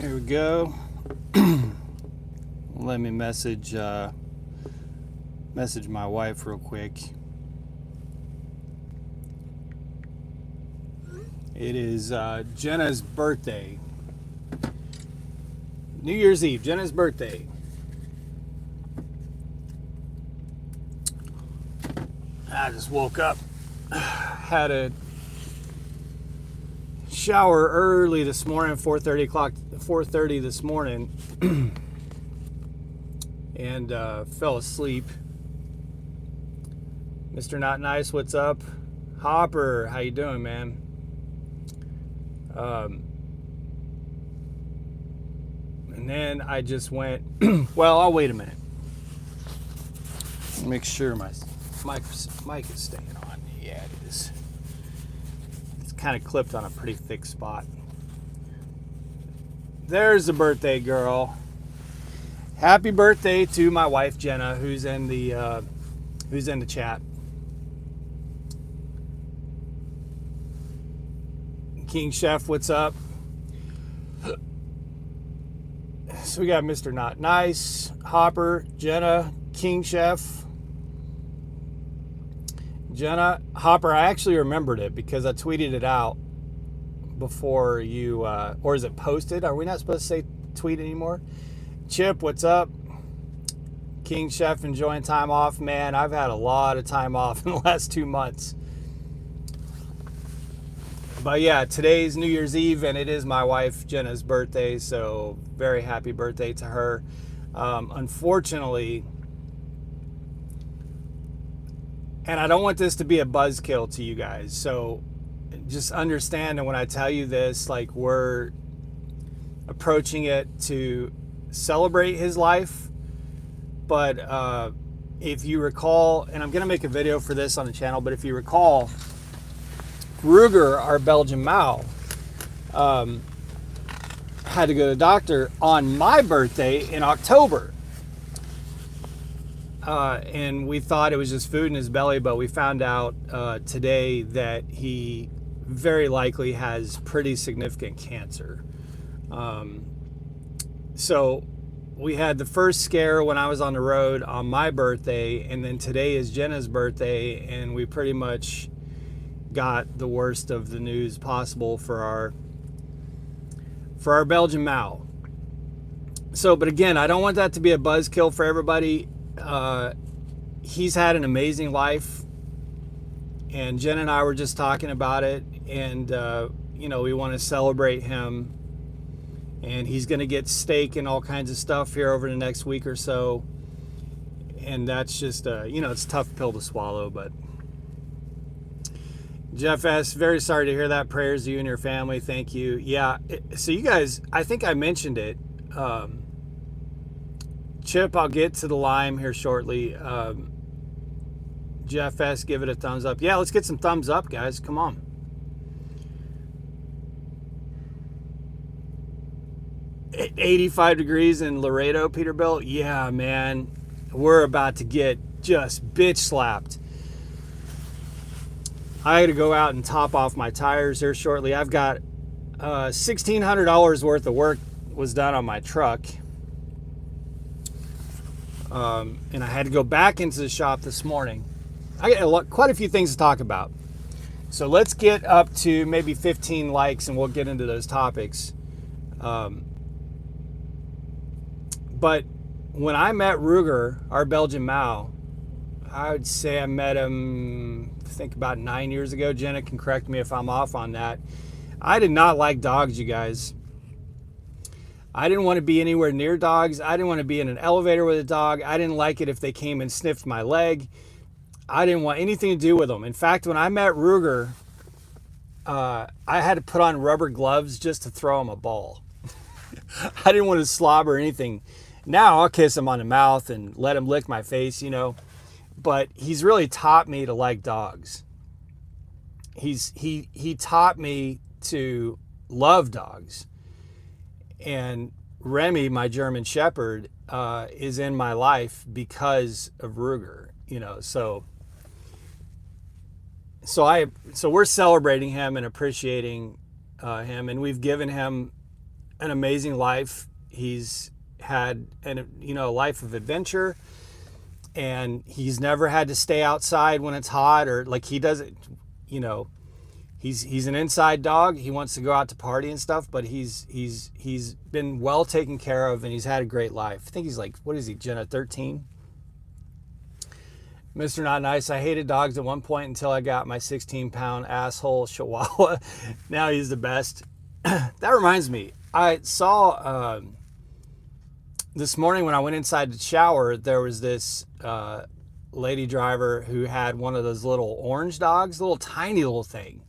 Here we go. Let me message my wife real quick. It is Jenna's birthday. New Year's Eve, Jenna's birthday. I just woke up. Had a shower early this morning, 4:30 this morning, and fell asleep. Mr. Not Nice, what's up? Hopper, how you doing, man? And then I just went, well, I'll wait a minute. Make sure my mic is staying on. Yeah, it is. It's kind of clipped on a pretty thick spot. There's the birthday girl. Happy birthday to my wife Jenna, who's in the chat. King Chef, what's up? So we got Mr. Not Nice, Hopper, Jenna, King Chef. Jenna, Hopper, I actually remembered it because I tweeted it out before you, or is it posted? Are we not supposed to say tweet anymore? Chip, what's up? King Chef, enjoying time off. Man, I've had a lot of time off in the last 2 months. But yeah, today's New Year's Eve, and it is my wife Jenna's birthday, so very happy birthday to her. Unfortunately, and I don't want this to be a buzzkill to you guys, so just understand that when I tell you this, like, we're approaching it to celebrate his life. But if you recall, and I'm going to make a video for this on the channel, but if you recall, Ruger, our Belgian Mau, had to go to the doctor on my birthday in October. And we thought it was just food in his belly, but we found out today that he very likely has pretty significant cancer. So we had the first scare when I was on the road on my birthday, and then today is Jenna's birthday, and we pretty much got the worst of the news possible for our Belgian Mau. So, but again, I don't want that to be a buzzkill for everybody. He's had an amazing life, and Jen and I were just talking about it, and we want to celebrate him, and he's going to get steak and all kinds of stuff here over the next week or so, and that's just it's a tough pill to swallow. But Jeff S., very sorry to hear that. Prayers to you and your family. Thank you. Yeah, so you guys, I think I mentioned it. Chip, I'll get to the lime here shortly. Jeff S., give it a thumbs up. Yeah, let's get some thumbs up, guys. Come on. At 85 degrees in Laredo, Peterbilt. Yeah, man. We're about to get just bitch slapped. I got to go out and top off my tires here shortly. I've got $1,600 worth of work was done on my truck. And I had to go back into the shop this morning. I got quite a few things to talk about. So let's get up to maybe 15 likes and we'll get into those topics. But when I met Ruger, our Belgian Mau, I would say I met him, I think, about 9 years ago. Jenna can correct me if I'm off on that. I did not like dogs, you guys. I didn't want to be anywhere near dogs. I didn't want to be in an elevator with a dog. I didn't like it if they came and sniffed my leg. I didn't want anything to do with them. In fact, when I met Ruger, I had to put on rubber gloves just to throw him a ball. I didn't want to slob or anything. Now I'll kiss him on the mouth and let him lick my face, But he's really taught me to like dogs. He taught me to love dogs. And Remy, my German Shepherd, is in my life because of Ruger, So we're celebrating him and appreciating him, and we've given him an amazing life. He's had a life of adventure, and he's never had to stay outside when it's hot, or like he doesn't, he's an inside dog. He wants to go out to party and stuff, but he's been well taken care of, and he's had a great life. I think he's like, what is he, Jenna, 13? Mr. Not Nice, I hated dogs at one point until I got my 16-pound asshole Chihuahua. Now he's the best. That reminds me, I saw this morning when I went inside to shower, there was this lady driver who had one of those little orange dogs, little tiny little thing,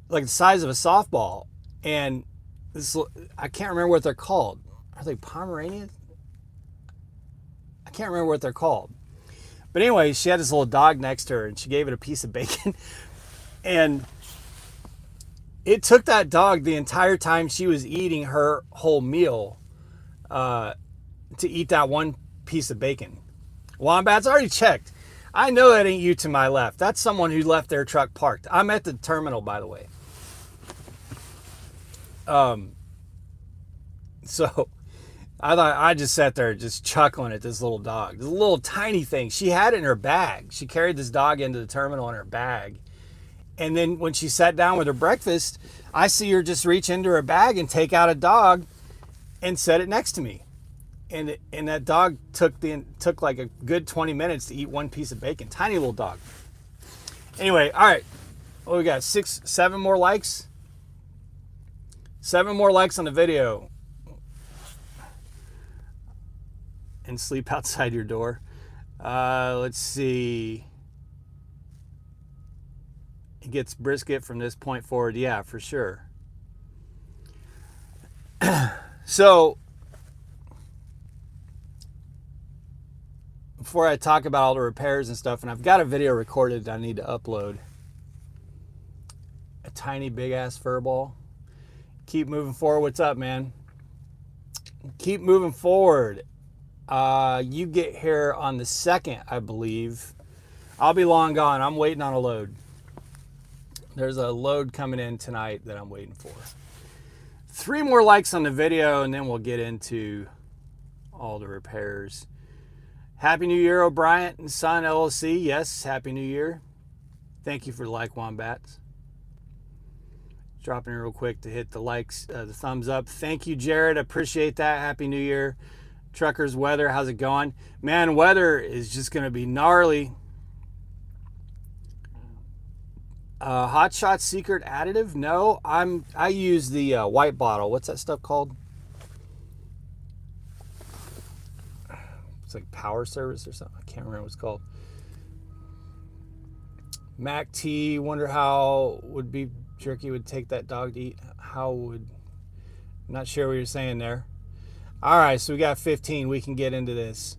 like the size of a softball. And this, I can't remember what they're called. Are they Pomeranians? I can't remember what they're called. But anyway, she had this little dog next to her, and she gave it a piece of bacon. And it took that dog the entire time she was eating her whole meal to eat that one piece of bacon. Wombat's already checked. I know that ain't you to my left. That's someone who left their truck parked. I'm at the terminal, by the way. So I just sat there just chuckling at this little dog. This little tiny thing. She had it in her bag. She carried this dog into the terminal in her bag. And then when she sat down with her breakfast, I see her just reach into her bag and take out a dog and set it next to me. And that dog took like a good 20 minutes to eat one piece of bacon. Tiny little dog. Anyway, all right. Well, we got 7 more likes. 7 more likes on the video. And sleep outside your door. Let's see. It gets brisket from this point forward. Yeah, for sure. So, before I talk about all the repairs and stuff, and I've got a video recorded that I need to upload. A tiny big ass fur ball. Keep moving forward. What's up, man? Keep moving forward. You get here on the 2nd, I believe. I'll be long gone. I'm waiting on a load. There's a load coming in tonight that I'm waiting for. 3 more likes on the video, and then we'll get into all the repairs. Happy New Year, O'Brien and Son LLC. Yes, Happy New Year. Thank you for the like, Wombats. Dropping in real quick to hit the likes, the thumbs up. Thank you, Jared. Appreciate that. Happy New Year. Truckers, weather, how's it going? Man, weather is just going to be gnarly. Hot Shot Secret Additive? No, I use the white bottle. What's that stuff called? It's like Power Service or something. I can't remember what it's called. Mac T, wonder how would beef jerky would take that dog to eat. I'm not sure what you're saying there. All right, so we got 15. We can get into this.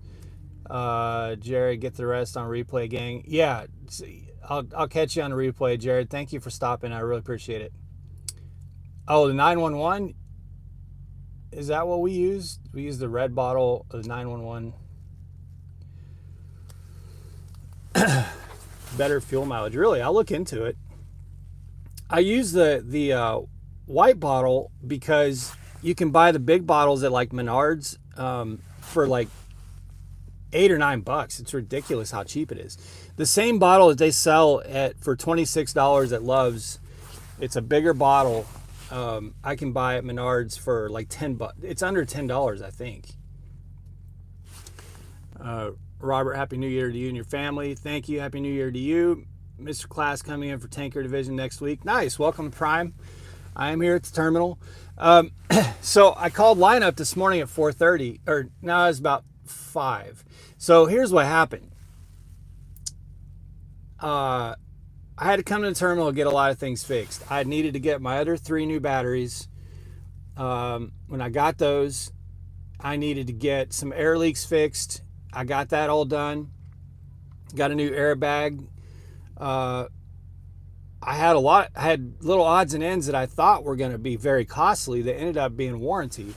Jared, get the rest on replay, gang. Yeah, I'll catch you on the replay, Jared. Thank you for stopping. I really appreciate it. Oh, the 911? Is that what we used? We used the red bottle of the 911. Better fuel mileage. Really, I'll look into it. I use the white bottle because you can buy the big bottles at like Menards for like $8 or $9. It's ridiculous how cheap it is. The same bottle that they sell for $26 at Love's, it's a bigger bottle. I can buy at Menards for like $10. It's under $10, I think. Robert, Happy New Year to you and your family. Thank you. Happy New Year to you. Mr. Class coming in for Tanker Division next week. Nice. Welcome to Prime. I am here at the terminal. So I called lineup this morning at 4:30, or now it's about 5. So here's what happened. I had to come to the terminal and get a lot of things fixed. I needed to get my other 3 new batteries. When I got those, I needed to get some air leaks fixed. I got that all done. Got a new airbag. I had little odds and ends that I thought were going to be very costly that ended up being warranty.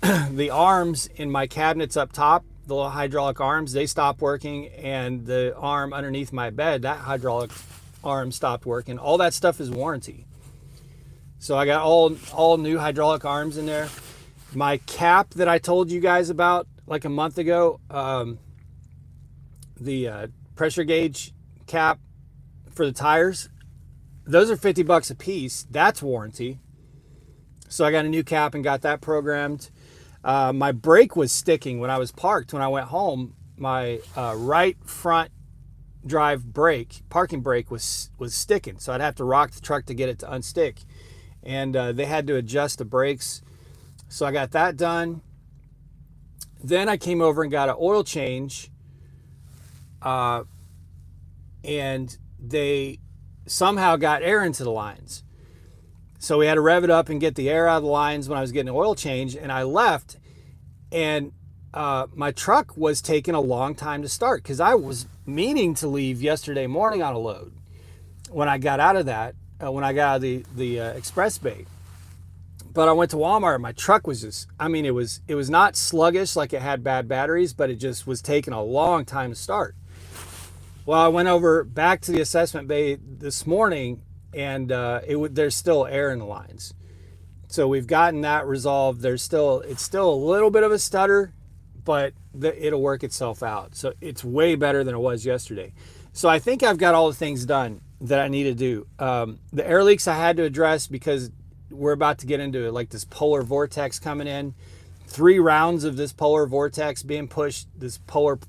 The arms in my cabinets up top, the little hydraulic arms, they stopped working, and the arm underneath my bed, that hydraulic arm stopped working. All that stuff is warranty. So I got all new hydraulic arms in there. My cap that I told you guys about like a month ago, the pressure gauge cap for the tires, those are $50 a piece. That's warranty. So I got a new cap and got that programmed. My brake was sticking when I was parked. When I went home, my right front drive brake, parking brake, was sticking. So I'd have to rock the truck to get it to unstick. And they had to adjust the brakes. So I got that done. Then I came over and got an oil change. And they somehow got air into the lines. So we had to rev it up and get the air out of the lines when I was getting an oil change. And I left, and my truck was taking a long time to start because I was meaning to leave yesterday morning on a load. When I got out of that, when I got out of the express bay. But I went to Walmart, and my truck was just, I mean, it was not sluggish like it had bad batteries, but it just was taking a long time to start. Well, I went over back to the assessment bay this morning, and there's still air in the lines. So we've gotten that resolved. It's still a little bit of a stutter, but it'll work itself out. So it's way better than it was yesterday. So I think I've got all the things done that I need to do. The air leaks I had to address because we're about to get into like this polar vortex coming in. 3 rounds of this polar vortex being pushed, this polar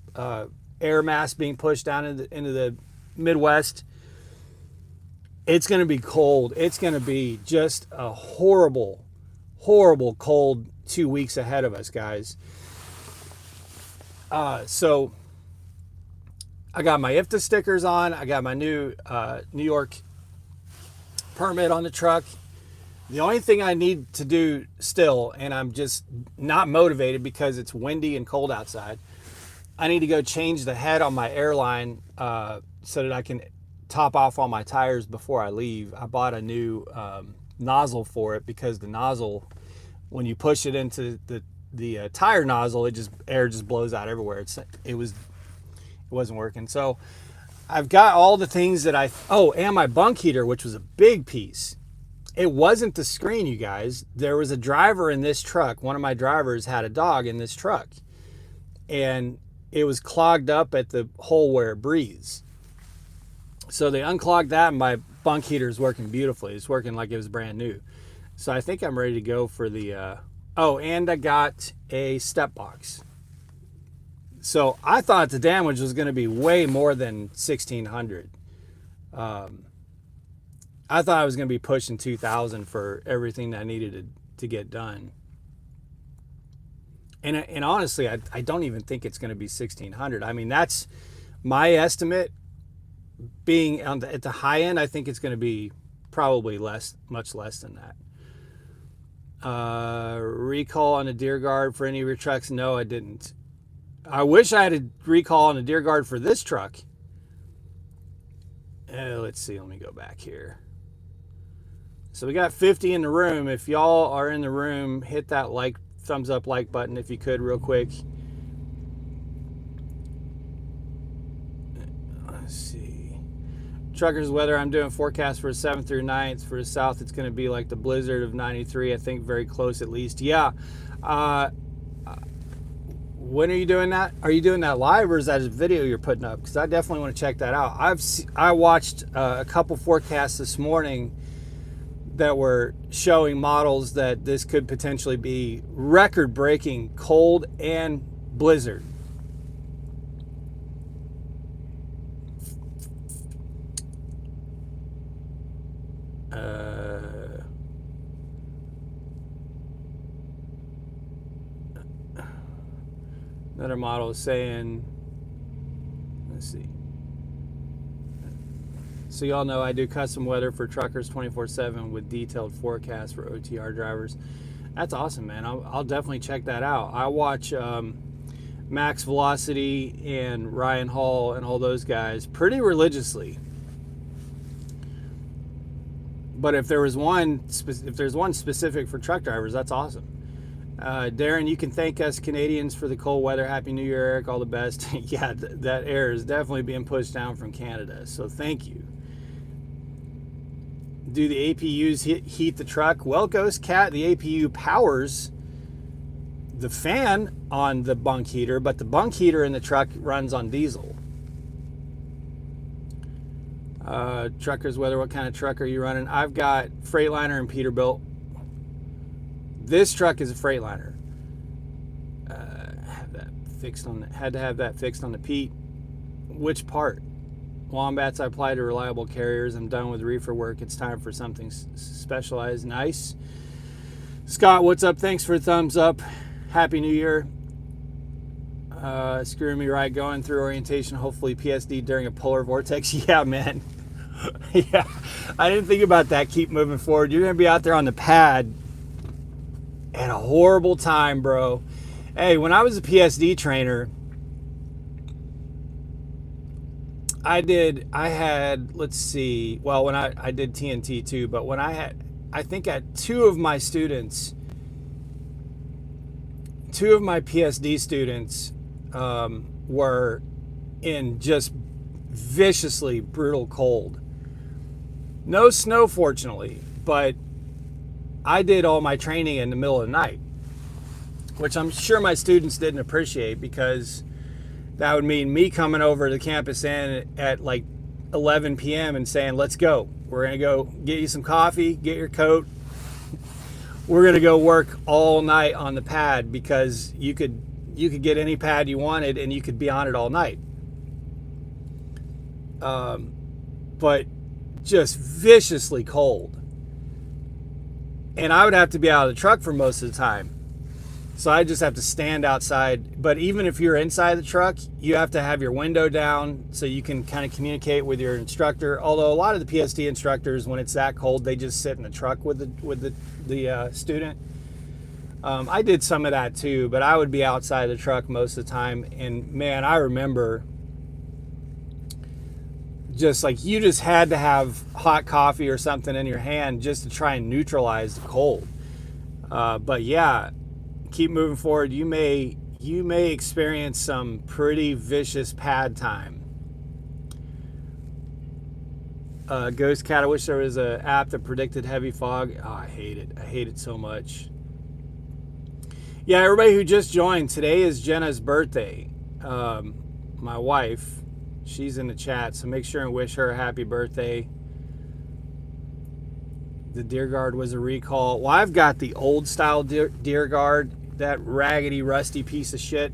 air mass being pushed down into the Midwest. It's going to be cold. It's going to be just a horrible, horrible cold 2 weeks ahead of us, guys. So I got my IFTA stickers on. I got my new New York permit on the truck. The only thing I need to do still, and I'm just not motivated because it's windy and cold outside, I need to go change the head on my airline so that I can top off all my tires before I leave. I bought a new nozzle for it because the nozzle, when you push it into the tire nozzle, air just blows out everywhere. It wasn't working. So I've got all the things that and my bunk heater, which was a big piece. It wasn't the screen, you guys. There was a driver in this truck. One of my drivers had a dog in this truck, and it was clogged up at the hole where it breathes. So they unclogged that, and my bunk heater is working beautifully. It's working like it was brand new. So I think I'm ready to go for the, and I got a step box. So I thought the damage was going to be way more than $1,600. I thought I was going to be pushing $2,000 for everything that I needed to get done. And honestly, I don't even think it's going to be $1,600. I mean, that's my estimate. Being at the high end, I think it's going to be probably much less than that. Recall on a deer guard for any of your trucks? No, I didn't. I wish I had a recall on a deer guard for this truck. Let's see. Let me go back here. So we got 50 in the room. If y'all are in the room, hit that thumbs up like button if you could real quick. Let's see. Truckers weather, I'm doing forecast for the 7th through 9th. For the south, it's going to be like the blizzard of 93. I think very close at least. Yeah. When are you doing that? Are you doing that live, or is that a video you're putting up? Because I definitely want to check that out. I watched a couple forecasts this morning that were showing models that this could potentially be record-breaking cold and blizzard. Another model is saying, let's see. So y'all know I do custom weather for truckers 24/7 with detailed forecasts for OTR drivers. That's awesome, man. I'll definitely check that out. I watch Max Velocity and Ryan Hall and all those guys pretty religiously. But if there's one specific for truck drivers, that's awesome. Darren, you can thank us Canadians for the cold weather. Happy New Year, Eric. All the best. Yeah, that air is definitely being pushed down from Canada. So thank you. Do the APUs heat the truck? Well, Ghost Cat, the APU powers the fan on the bunk heater, but the bunk heater in the truck runs on diesel. Truckers weather, what kind of truck are you running? I've got Freightliner and Peterbilt. This truck is a Freightliner. Had to have that fixed on the Pete. Which part? Wombats, I apply to reliable carriers. I'm done with reefer work. It's time for something specialized. Nice. Scott, what's up? Thanks for a thumbs up. Happy New Year. Screwing me right going through orientation. Hopefully PSD during a polar vortex. Yeah, man. Yeah, I didn't think about that. Keep moving forward. You're going to be out there on the pad at a horrible time, bro. Hey, when I was a PSD trainer, I had, let's see, well, when I did TNT too, but when I think at two of my PSD students were in just viciously brutal cold. No snow, fortunately, but I did all my training in the middle of the night, which I'm sure my students didn't appreciate, because that would mean me coming over to the campus inn at like 11 p.m. and saying, let's go. We're going to go get you some coffee, get your coat. We're going to go work all night on the pad, because you could get any pad you wanted and you could be on it all night. But just viciously cold. And I would have to be out of the truck for most of the time. So I just have to stand outside. But even if you're inside the truck, you have to have your window down so you can kind of communicate with your instructor. Although a lot of the PSD instructors, when it's that cold, they just sit in the truck with the student. I did some of that too, but I would be outside the truck most of the time. And man, I remember just like you just had to have hot coffee or something in your hand just to try and neutralize the cold. But yeah, keep moving forward. You may experience some pretty vicious pad time. Ghost Cat, I wish there was an app that predicted heavy fog. Oh, I hate it. I hate it so much. Yeah, everybody who just joined, today is Jenna's birthday. My wife, she's in the chat, so make sure and wish her a happy birthday. The Deer Guard was a recall. Well, I've got the old style Deer Guard, that raggedy, rusty piece of shit.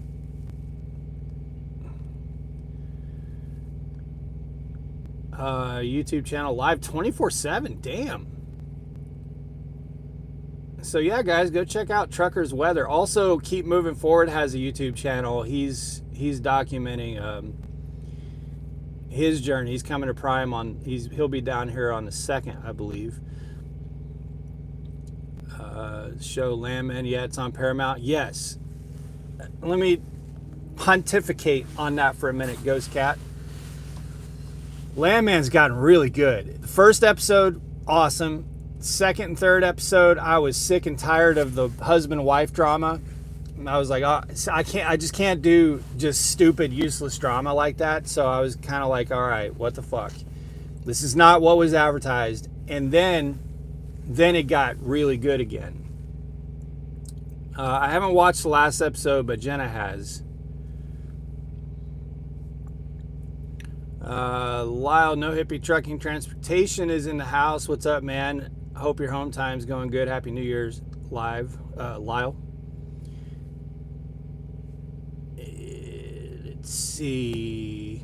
YouTube channel live 24/7. Damn. So yeah, guys, go check out Trucker's Weather. Also, Keep Moving Forward has a YouTube channel. He's documenting his journey. He's coming to Prime on. He'll be down here on the 2nd, I believe. Show Landman. Yeah, it's on Paramount. Yes. Let me pontificate on that for a minute, Ghost Cat. Landman's gotten really good. The first episode, awesome. Second and third episode, I was sick and tired of the husband-wife drama. I was like, oh, I just can't do just stupid, useless drama like that. So I was kind of like, all right, what the fuck? This is not what was advertised. And then it got really good again. I haven't watched the last episode, but Jenna has. Lyle, No Hippie Trucking Transportation is in the house. What's up, man? Hope your home time's going good. Happy New Year's, live, Lyle. Let's see.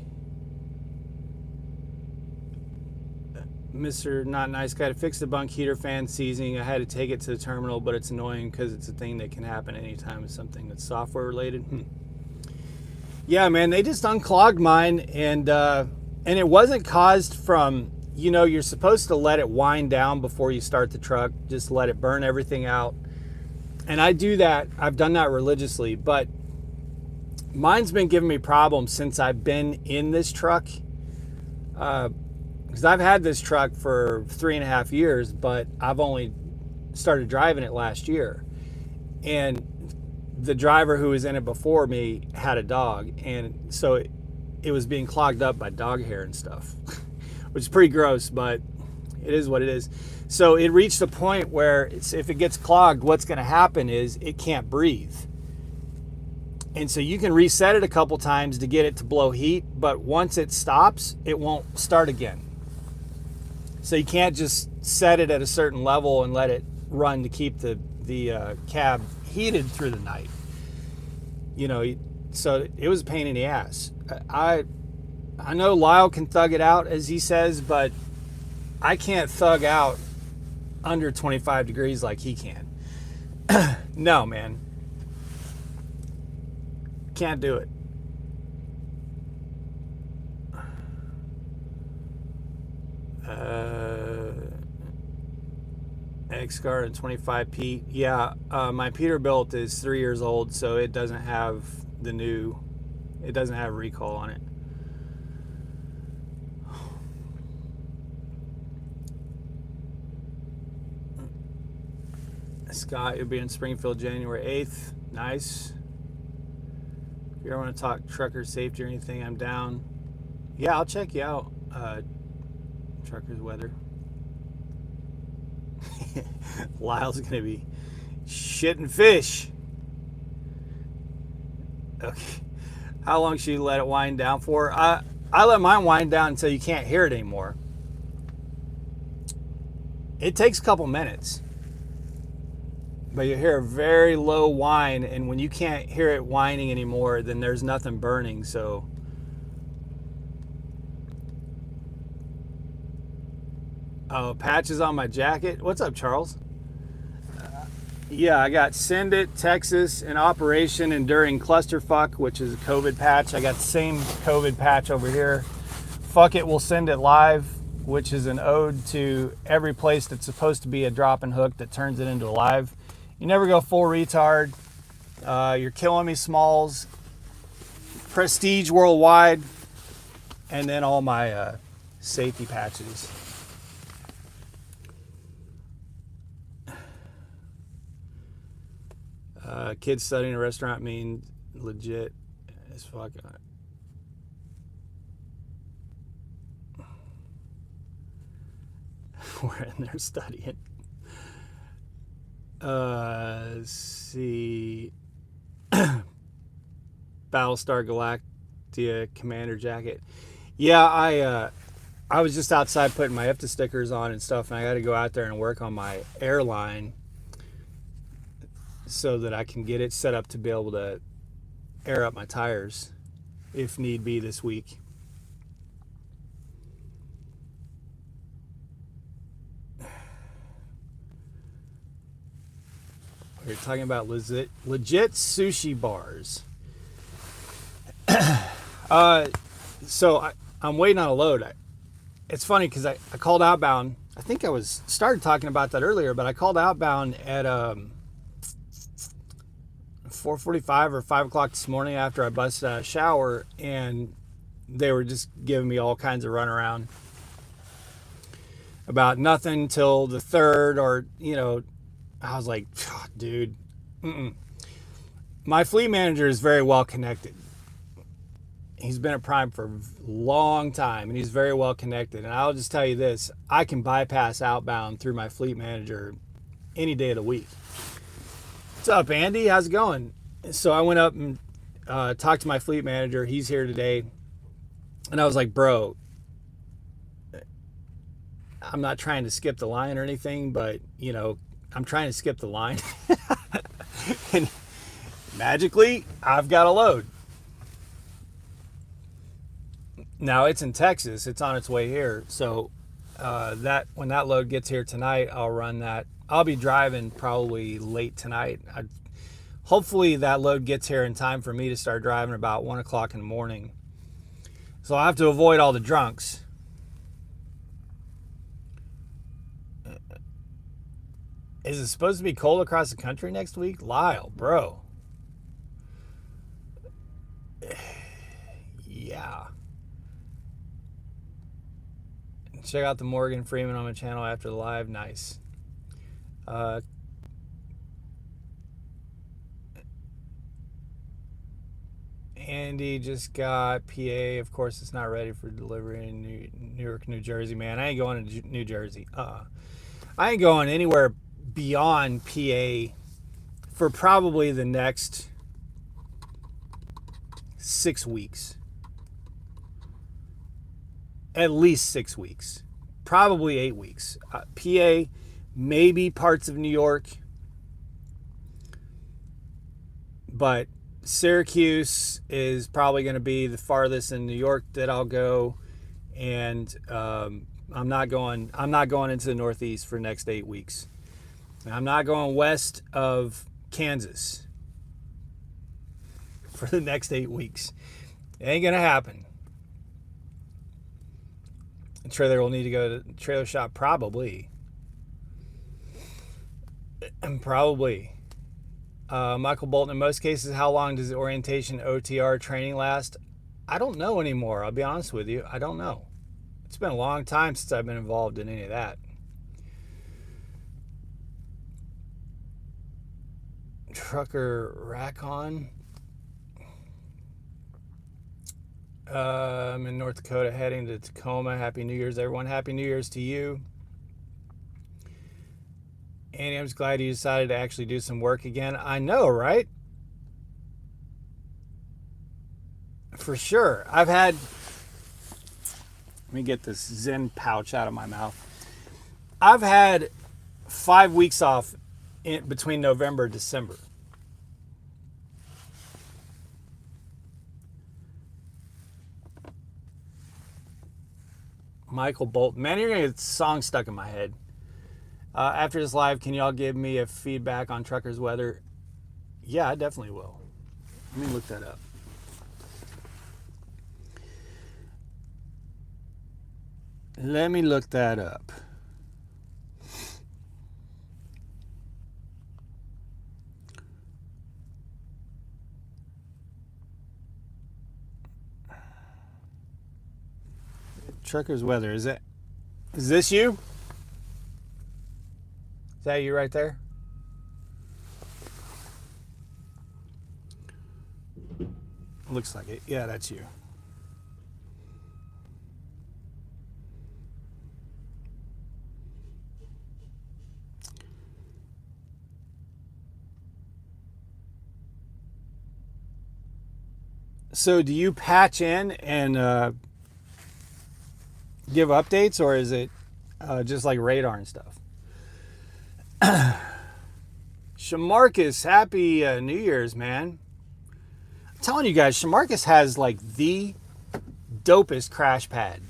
Mr. Not Nice Guy, to fix the bunk heater fan seizing, I had to take it to the terminal, but it's annoying because it's a thing that can happen anytime. It's something that's software related. Yeah, man, they just unclogged mine, and it wasn't caused from, you know, you're supposed to let it wind down before you start the truck, just let it burn everything out. And I do that. I've done that religiously, but mine's been giving me problems since I've been in this truck. Because I've had this truck for 3.5 years, but I've only started driving it last year. And the driver who was in it before me had a dog, and so it was being clogged up by dog hair and stuff, which is pretty gross, but It is what it is. So it reached a point where if it gets clogged, what's going to happen is it can't breathe. And so you can reset it a couple times to get it to blow heat, but once it stops, it won't start again. So you can't just set it at a certain level and let it run to keep the cab heated through the night. You know, so it was a pain in the ass. I know Lyle can thug it out, as he says, but I can't thug out under 25 degrees like he can. No, man. Can't do it. X-Car and 25P. Yeah, my Peterbilt is 3 years old, so it doesn't have it doesn't have recall on it. Scott, you'll be in Springfield January 8th. Nice. If you ever want to talk trucker safety or anything, I'm down. Yeah, I'll check you out. Truckers weather. Lyle's going to be shitting fish. Okay. How long should you let it wind down for? I let mine wind down until you can't hear it anymore. It takes a couple minutes. But you hear a very low whine, and when you can't hear it whining anymore, then there's nothing burning. So oh, patches on my jacket. What's up, Charles? Yeah, I got Send It, Texas, in Operation Enduring Clusterfuck, which is a COVID patch. I got the same COVID patch over here. Fuck It, We'll Send It Live, which is an ode to every place that's supposed to be a drop and hook that turns it into a live. You never go full retard. You're Killing Me, Smalls, Prestige Worldwide, and then all my safety patches. Kids studying a restaurant means legit as fuck. We're in there studying. See. Battlestar Galactica Commander jacket. Yeah, I was just outside putting my IFTA stickers on and stuff, and I got to go out there and work on my airline so that I can get it set up to be able to air up my tires if need be this week. We're talking about legit sushi bars. So I'm waiting on a load. It's funny because I called outbound. I think I started talking about that earlier, but I called outbound at 4:45 or 5 o'clock this morning after I busted out a shower, and they were just giving me all kinds of runaround about nothing till the 3rd, or, you know, I was like, oh, dude, My fleet manager is very well connected. He's been at Prime for a long time, and he's very well connected. And I'll just tell you this, I can bypass outbound through my fleet manager any day of the week. What's up, Andy? How's it going? So I went up and talked to my fleet manager. He's here today. And I was like, bro, I'm not trying to skip the line or anything, but, you know, I'm trying to skip the line. And magically, I've got a load. Now, it's in Texas. It's on its way here. So when that load gets here tonight, I'll run that. I'll be driving probably late tonight. Hopefully that load gets here in time for me to start driving about 1 o'clock in the morning. So I have to avoid all the drunks. Is it supposed to be cold across the country next week? Lyle, bro. Yeah. Check out the Morgan Freeman on my channel after the live. Nice. Andy just got PA. Of course, it's not ready for delivery in New York, New Jersey, man. I ain't going to New Jersey. I ain't going anywhere beyond PA for probably the next 6 weeks. At least 6 weeks. Probably 8 weeks. PA, maybe parts of New York. But Syracuse is probably going to be the farthest in New York that I'll go, and I'm not going into the Northeast for the next 8 weeks. I'm not going west of Kansas for the next 8 weeks. It ain't gonna happen. The trailer will need to go to the trailer shop probably. Michael Bolton, in most cases, how long does the orientation OTR training last? I don't know anymore. I'll be honest with you. I don't know. It's been a long time since I've been involved in any of that. Trucker Racon. I'm in North Dakota heading to Tacoma. Happy New Year's, everyone. Happy New Year's to you. Andy, I'm just glad you decided to actually do some work again. I know, right? For sure. I've had... Let me get this Zen pouch out of my mouth. I've had 5 weeks off between November and December. Michael Bolton. Man, you're going to get the song stuck in my head. After this live, can y'all give me a feedback on truckers' weather? Yeah, I definitely will. Let me look that up. Let me look that up. Truckers' weather. Is this you? Is that you right there? Looks like it. Yeah, that's you. So do you patch in and give updates, or is it just like radar and stuff? Shamarcus, happy New Year's, man. I'm telling you guys, Shamarcus has like the dopest crash pad.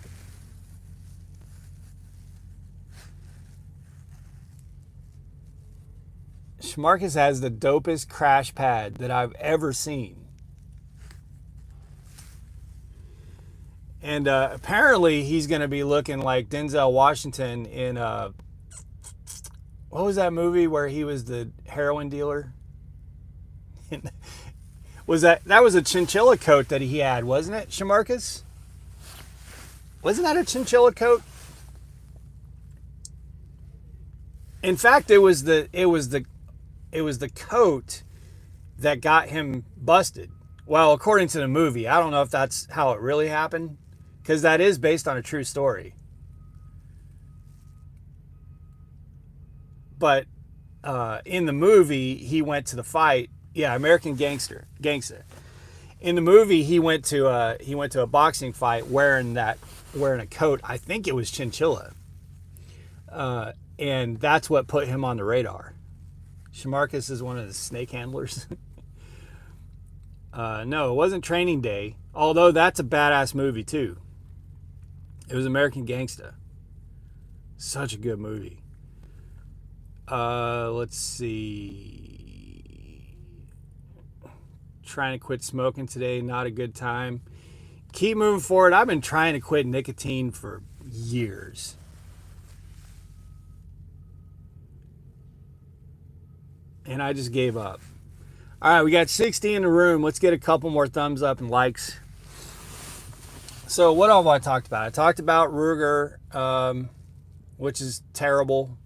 Shamarcus has the dopest crash pad that I've ever seen. And apparently he's going to be looking like Denzel Washington in what was that movie where he was the heroin dealer? That was a chinchilla coat that he had, wasn't it, Shamarcus? Wasn't that a chinchilla coat? In fact, it was the coat that got him busted. Well, according to the movie, I don't know if that's how it really happened, because that is based on a true story. But in the movie, he went to the fight. Yeah, American Gangster. In the movie, he went to a boxing fight wearing a coat. I think it was chinchilla, and that's what put him on the radar. Shamarcus is one of the snake handlers. No, it wasn't Training Day, although that's a badass movie too. It was American Gangsta. Such a good movie. Let's see. Trying to quit smoking today, not a good time. Keep moving forward. I've been trying to quit nicotine for years. And I just gave up. All right, we got 60 in the room. Let's get a couple more thumbs up and likes. So what have I talked about? I talked about Ruger, which is terrible,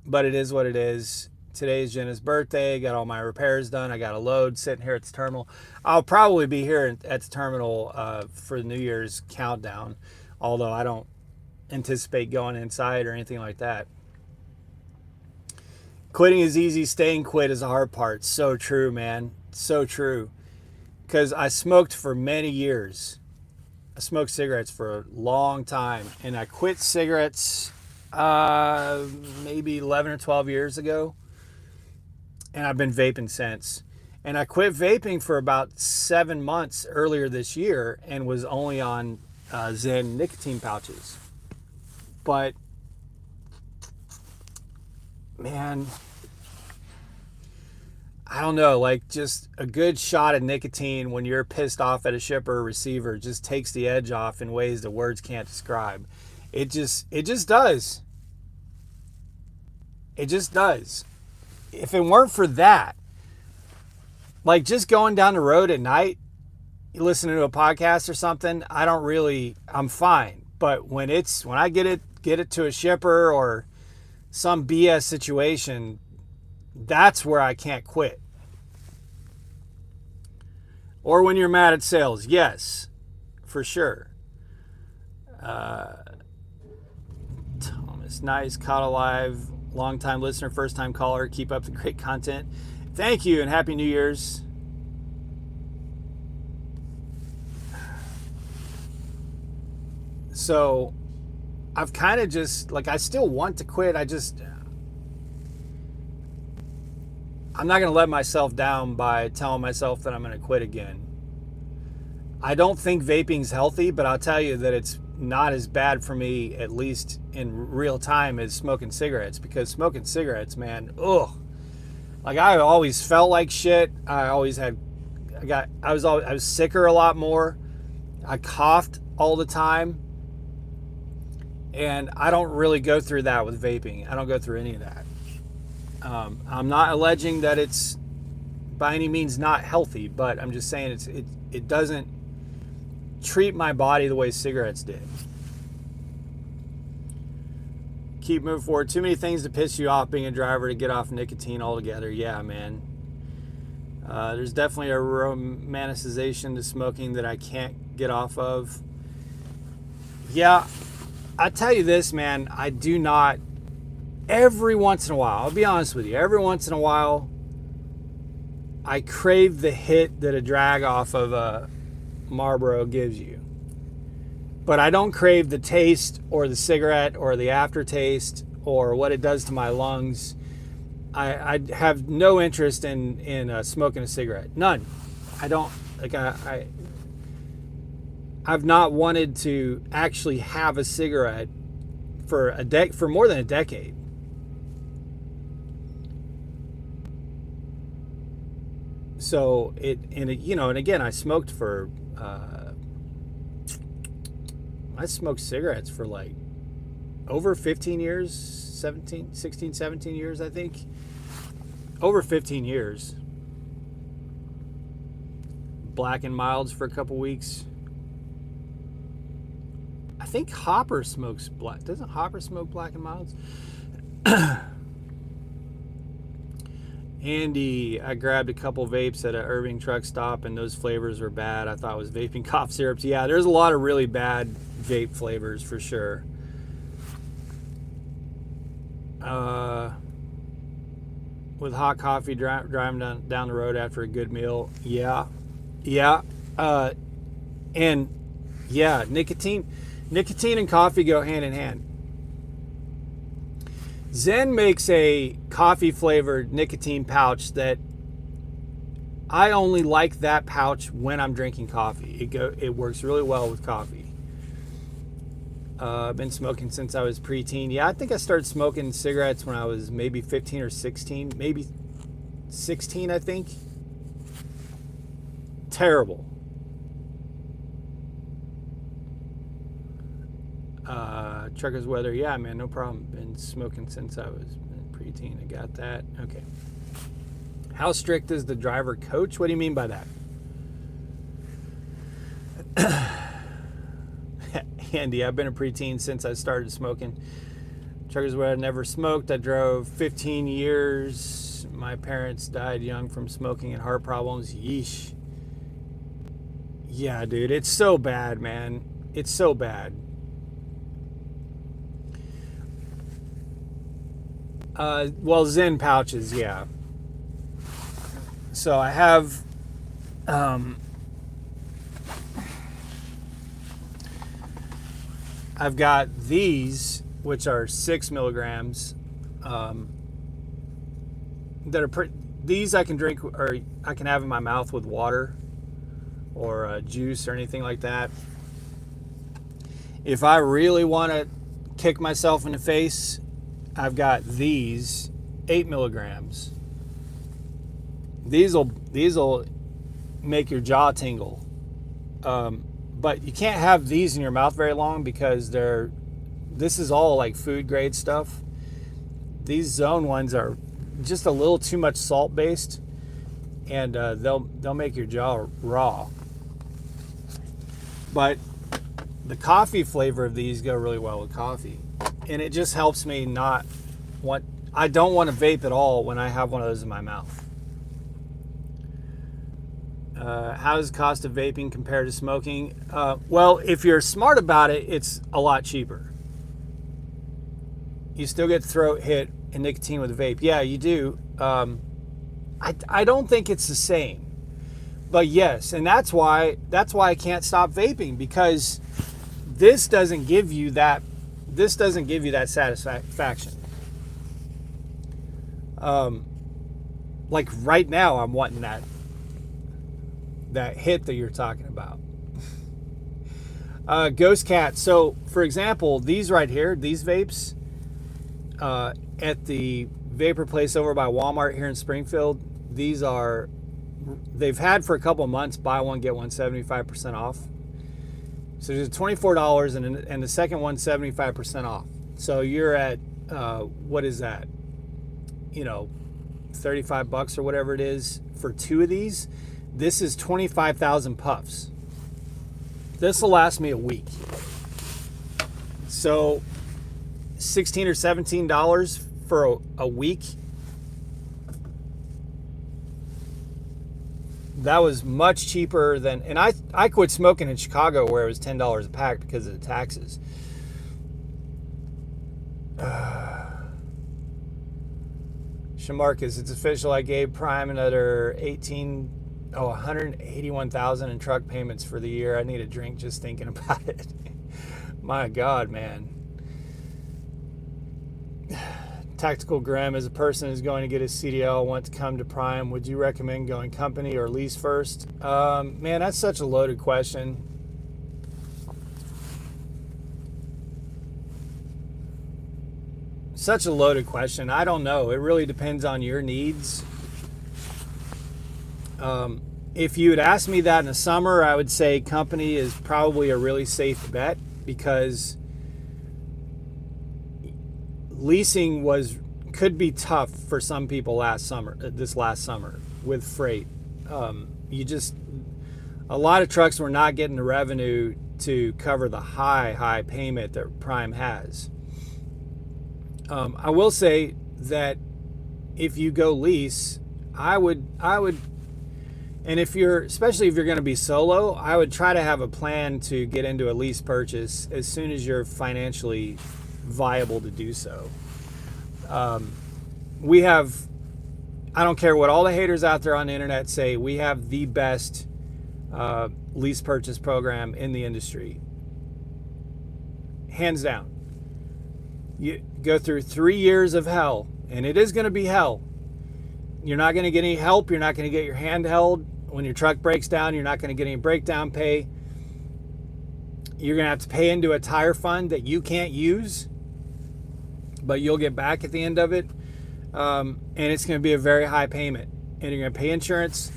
but it is what it is. today's Jenna's birthday. Got all my repairs done. I got a load sitting here at the terminal. I'll probably be here at the terminal for the New Year's countdown, although I don't anticipate going inside or anything like that. Quitting is easy. Staying quit is the hard part. So true, man. So true. Because I smoked for many years. I smoked cigarettes for a long time, and I quit cigarettes maybe 11 or 12 years ago, and I've been vaping since. And I quit vaping for about 7 months earlier this year and was only on Zen nicotine pouches. But man, I don't know, like just a good shot of nicotine when you're pissed off at a shipper or receiver just takes the edge off in ways that words can't describe. It just does. It just does. If it weren't for that, like just going down the road at night, you listen to a podcast or something, I'm fine. But when I get it to a shipper or some BS situation, that's where I can't quit. Or when you're mad at sales, yes, for sure. Thomas, nice, caught alive, long-time listener, first-time caller. Keep up the great content. Thank you, and Happy New Year's. So, I've kind of just, like, I still want to quit. I'm not going to let myself down by telling myself that I'm going to quit again. I don't think vaping's healthy, but I'll tell you that it's not as bad for me, at least in real time, as smoking cigarettes. Because smoking cigarettes, man, ugh. Like I always felt like shit. I was sicker a lot more. I coughed all the time. And I don't really go through that with vaping. I don't go through any of that. I'm not alleging that it's by any means not healthy, but I'm just saying it doesn't treat my body the way cigarettes did. Keep moving forward. Too many things to piss you off being a driver to get off nicotine altogether. Yeah, man. There's definitely a romanticization to smoking that I can't get off of. Yeah, I tell you this, man, I do not. Every once in a while, I'll be honest with you, every once in a while, I crave the hit that a drag off of a Marlboro gives you. But I don't crave the taste or the cigarette or the aftertaste or what it does to my lungs. I have no interest in smoking a cigarette. None. I don't, like I've not wanted to actually have a cigarette for more than a decade. So and again, I smoked for, I smoked cigarettes for like over 15 years, 16, 17 years, I think. Over 15 years. Black and Milds for a couple weeks. I think Hopper smokes black. Doesn't Hopper smoke Black and Milds? Andy, I grabbed a couple vapes at an Irving truck stop and those flavors were bad. I thought it was vaping cough syrups. Yeah, there's a lot of really bad vape flavors for sure. With hot coffee driving down the road after a good meal. Yeah. And yeah, nicotine and coffee go hand in hand. Zen makes a coffee flavored nicotine pouch that I only like that pouch when I'm drinking coffee. It works really well with coffee. I've been smoking since I was preteen. Yeah, I think I started smoking cigarettes when I was maybe 15 or 16, maybe 16, I think. Terrible. Trucker's weather, yeah, man, no problem. Been smoking since I was preteen. I got that. Okay. How strict is the driver coach? What do you mean by that? Andy, I've been a preteen since I started smoking. Truckers where I never smoked. I drove 15 years. My parents died young from smoking and heart problems. Yeesh. Yeah, dude, it's so bad, man. It's so bad. Well, Zen pouches, yeah. So I have I've got these, which are 6 milligrams, that are these I can drink, or I can have in my mouth with water or juice or anything like that. If I really want to kick myself in the face, I've got these 8 milligrams. These'll make your jaw tingle. But you can't have these in your mouth very long because this is all like food grade stuff. These Zone ones are just a little too much salt based, and they'll make your jaw raw. But the coffee flavor of these go really well with coffee, and it just helps me not want. I don't want to vape at all when I have one of those in my mouth. How does the cost of vaping compare to smoking? Well, if you're smart about it, it's a lot cheaper. You still get throat hit and nicotine with a vape. Yeah, you do. I don't think it's the same, but yes, and that's why I can't stop vaping, because this doesn't give you that satisfaction. Like right now, I'm wanting that hit that you're talking about. Ghost Cat. So, for example, these right here, these vapes, at the vapor place over by Walmart here in Springfield, they've had for a couple of months, buy one, get one 75% off. So there's $24, and the second one 75% off. So you're at, what is that? 35 bucks or whatever it is for 2 of these. This is 25,000 puffs. This will last me a week. So $16 or $17 for a week. That was much cheaper than, and I quit smoking in Chicago where it was $10 a pack because of the taxes. Shamarcus, it's official. I gave Prime another 181,000 in truck payments for the year. I need a drink just thinking about it. My God, man. Tactical Grim, as a person who's going to get a CDL, want to come to Prime, would you recommend going company or lease first? Man, that's such a loaded question. Such a loaded question. I don't know. It really depends on your needs. If you had asked me that in the summer, I would say company is probably a really safe bet, because leasing could be tough for some people this last summer with freight. A lot of trucks were not getting the revenue to cover the high payment that Prime has. I will say that if you go lease, I would, and especially if you're going to be solo, I would try to have a plan to get into a lease purchase as soon as you're financially viable to do so. We have, I don't care what all the haters out there on the internet say, we have the best lease purchase program in the industry. Hands down. You go through 3 years of hell, and it is going to be hell. You're not going to get any help. You're not going to get your hand held. When your truck breaks down, you're not going to get any breakdown pay. You're going to have to pay into a tire fund that you can't use, but you'll get back at the end of it. And it's going to be a very high payment. And you're going to pay insurance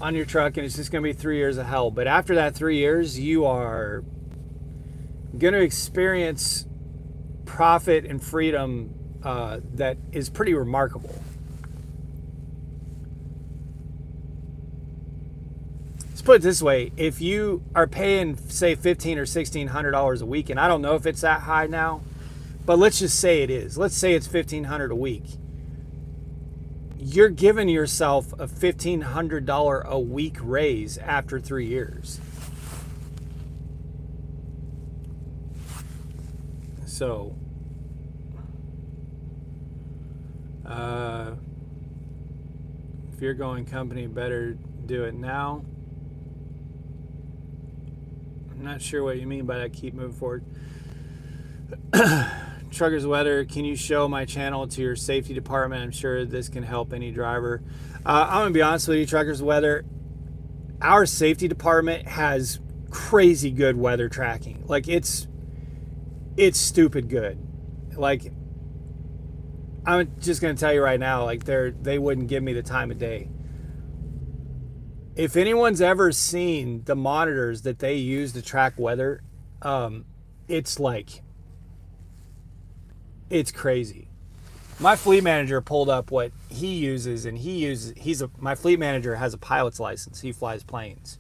on your truck, and it's just going to be 3 years of hell. But after that 3 years, you are going to experience profit and freedom that is pretty remarkable. Let's put it this way: if you are paying, say, $1,500 or $1,600 a week, and I don't know if it's that high now, but let's just say it is. Let's say it's $1,500 a week. You're giving yourself a $1,500 a week raise after 3 years. So, if you're going company, better do it now. I'm not sure what you mean by that. Keep moving forward. Truckers Weather, can you show my channel to your safety department? I'm sure this can help any driver. I'm gonna be honest with you, Truckers Weather, our safety department has crazy good weather tracking. Like it's stupid good. Like, I'm just gonna tell you right now, like they wouldn't give me the time of day. If anyone's ever seen the monitors that they use to track weather, it's like, it's crazy. My fleet manager pulled up what he uses, and my fleet manager has a pilot's license. He flies planes.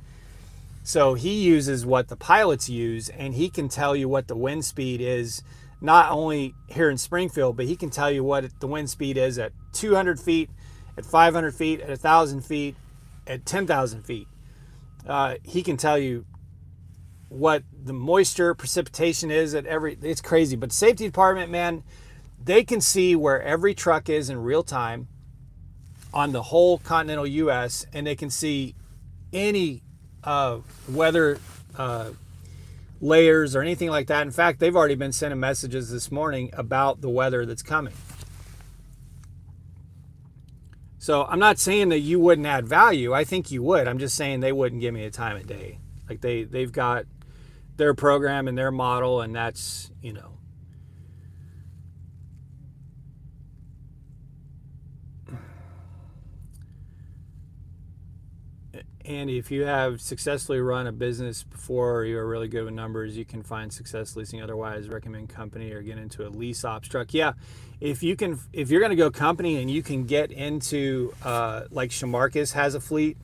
So he uses what the pilots use, and he can tell you what the wind speed is, not only here in Springfield, but he can tell you what the wind speed is at 200 feet, at 500 feet, at 1,000 feet, at 10,000 feet. He can tell you what the moisture precipitation is at it's crazy. But safety department, man, they can see where every truck is in real time on the whole continental US, and they can see any weather layers or anything like that. In fact, they've already been sending messages this morning about the weather that's coming. So I'm not saying that you wouldn't add value. I think you would. I'm just saying they wouldn't give me a time of day. Like they've got their program and their model, and that's, you know. Andy, if you have successfully run a business before, or you are really good with numbers, you can find success leasing. Otherwise, recommend company or get into a lease ops truck. Yeah, if you're going to go company and you can get into like Shamarcus has a fleet.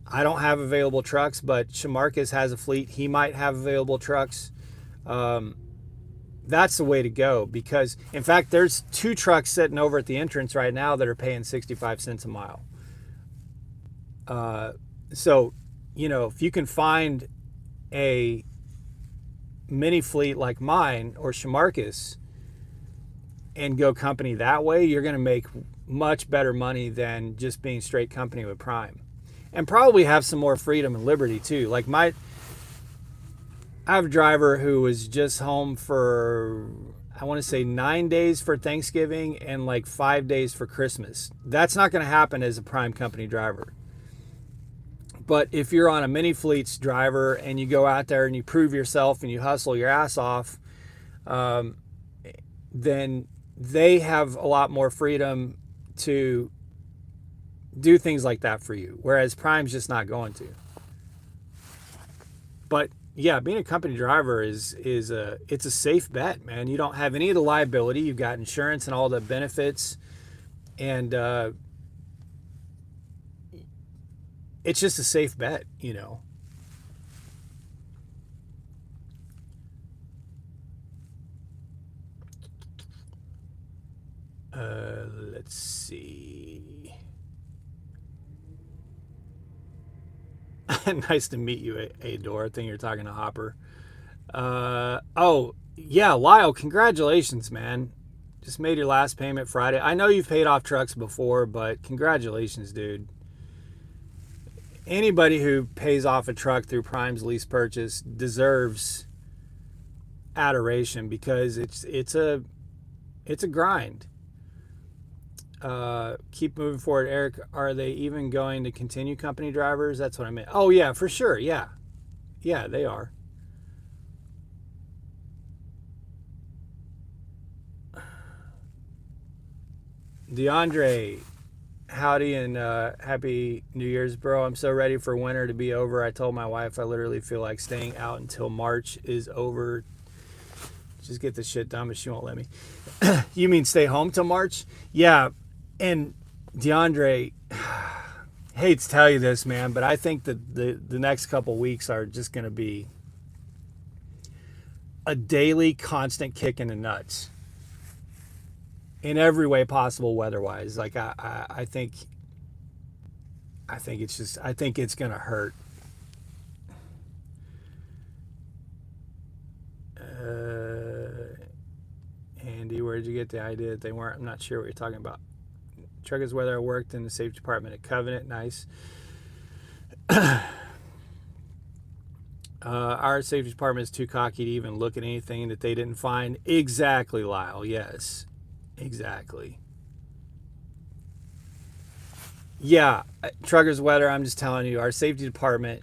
I don't have available trucks, but Shamarcus has a fleet. He might have available trucks. That's the way to go, because in fact, there's 2 trucks sitting over at the entrance right now that are paying 65 cents a mile. So, you know, if you can find a mini fleet like mine or Shamarcus and go company that way, you're going to make much better money than just being straight company with Prime, and probably have some more freedom and liberty too. Like I have a driver who was just home for, I want to say 9 days for Thanksgiving and like 5 days for Christmas. That's not going to happen as a Prime company driver. But if you're on a mini fleets driver and you go out there and you prove yourself and you hustle your ass off, then they have a lot more freedom to do things like that for you, whereas Prime's just not going to. But yeah, being a company driver it's a safe bet, man. You don't have any of the liability. You've got insurance and all the benefits, and it's just a safe bet, you know. Let's see. Nice to meet you, Ador. I think you're talking to Hopper. Oh, yeah, Lyle, congratulations, man. Just made your last payment Friday. I know you've paid off trucks before, but congratulations, dude. Anybody who pays off a truck through Prime's lease purchase deserves adoration, because it's a grind. Keep moving forward, Eric. Are they even going to continue company drivers? That's what I meant. Oh yeah, for sure. Yeah, they are. DeAndre, howdy and happy New Year's, bro. I'm so ready for winter to be over. I told my wife I literally feel like staying out until March is over. Just get this shit done, but she won't let me. You mean stay home till March? Yeah. And DeAndre, hate to tell you this, man, but I think that the next couple weeks are just going to be a daily constant kick in the nuts. in every way possible weather-wise. Like I think I think it's gonna hurt. Andy, where did you get the idea that they weren't? I'm not sure what you're talking about. Truckers, whether I worked in the safety department at Covenant, nice. Our safety department is too cocky to even look at anything that they didn't find. Exactly, Lyle. Yes, exactly. Yeah, Truckers Weather, I'm just telling you, our safety department,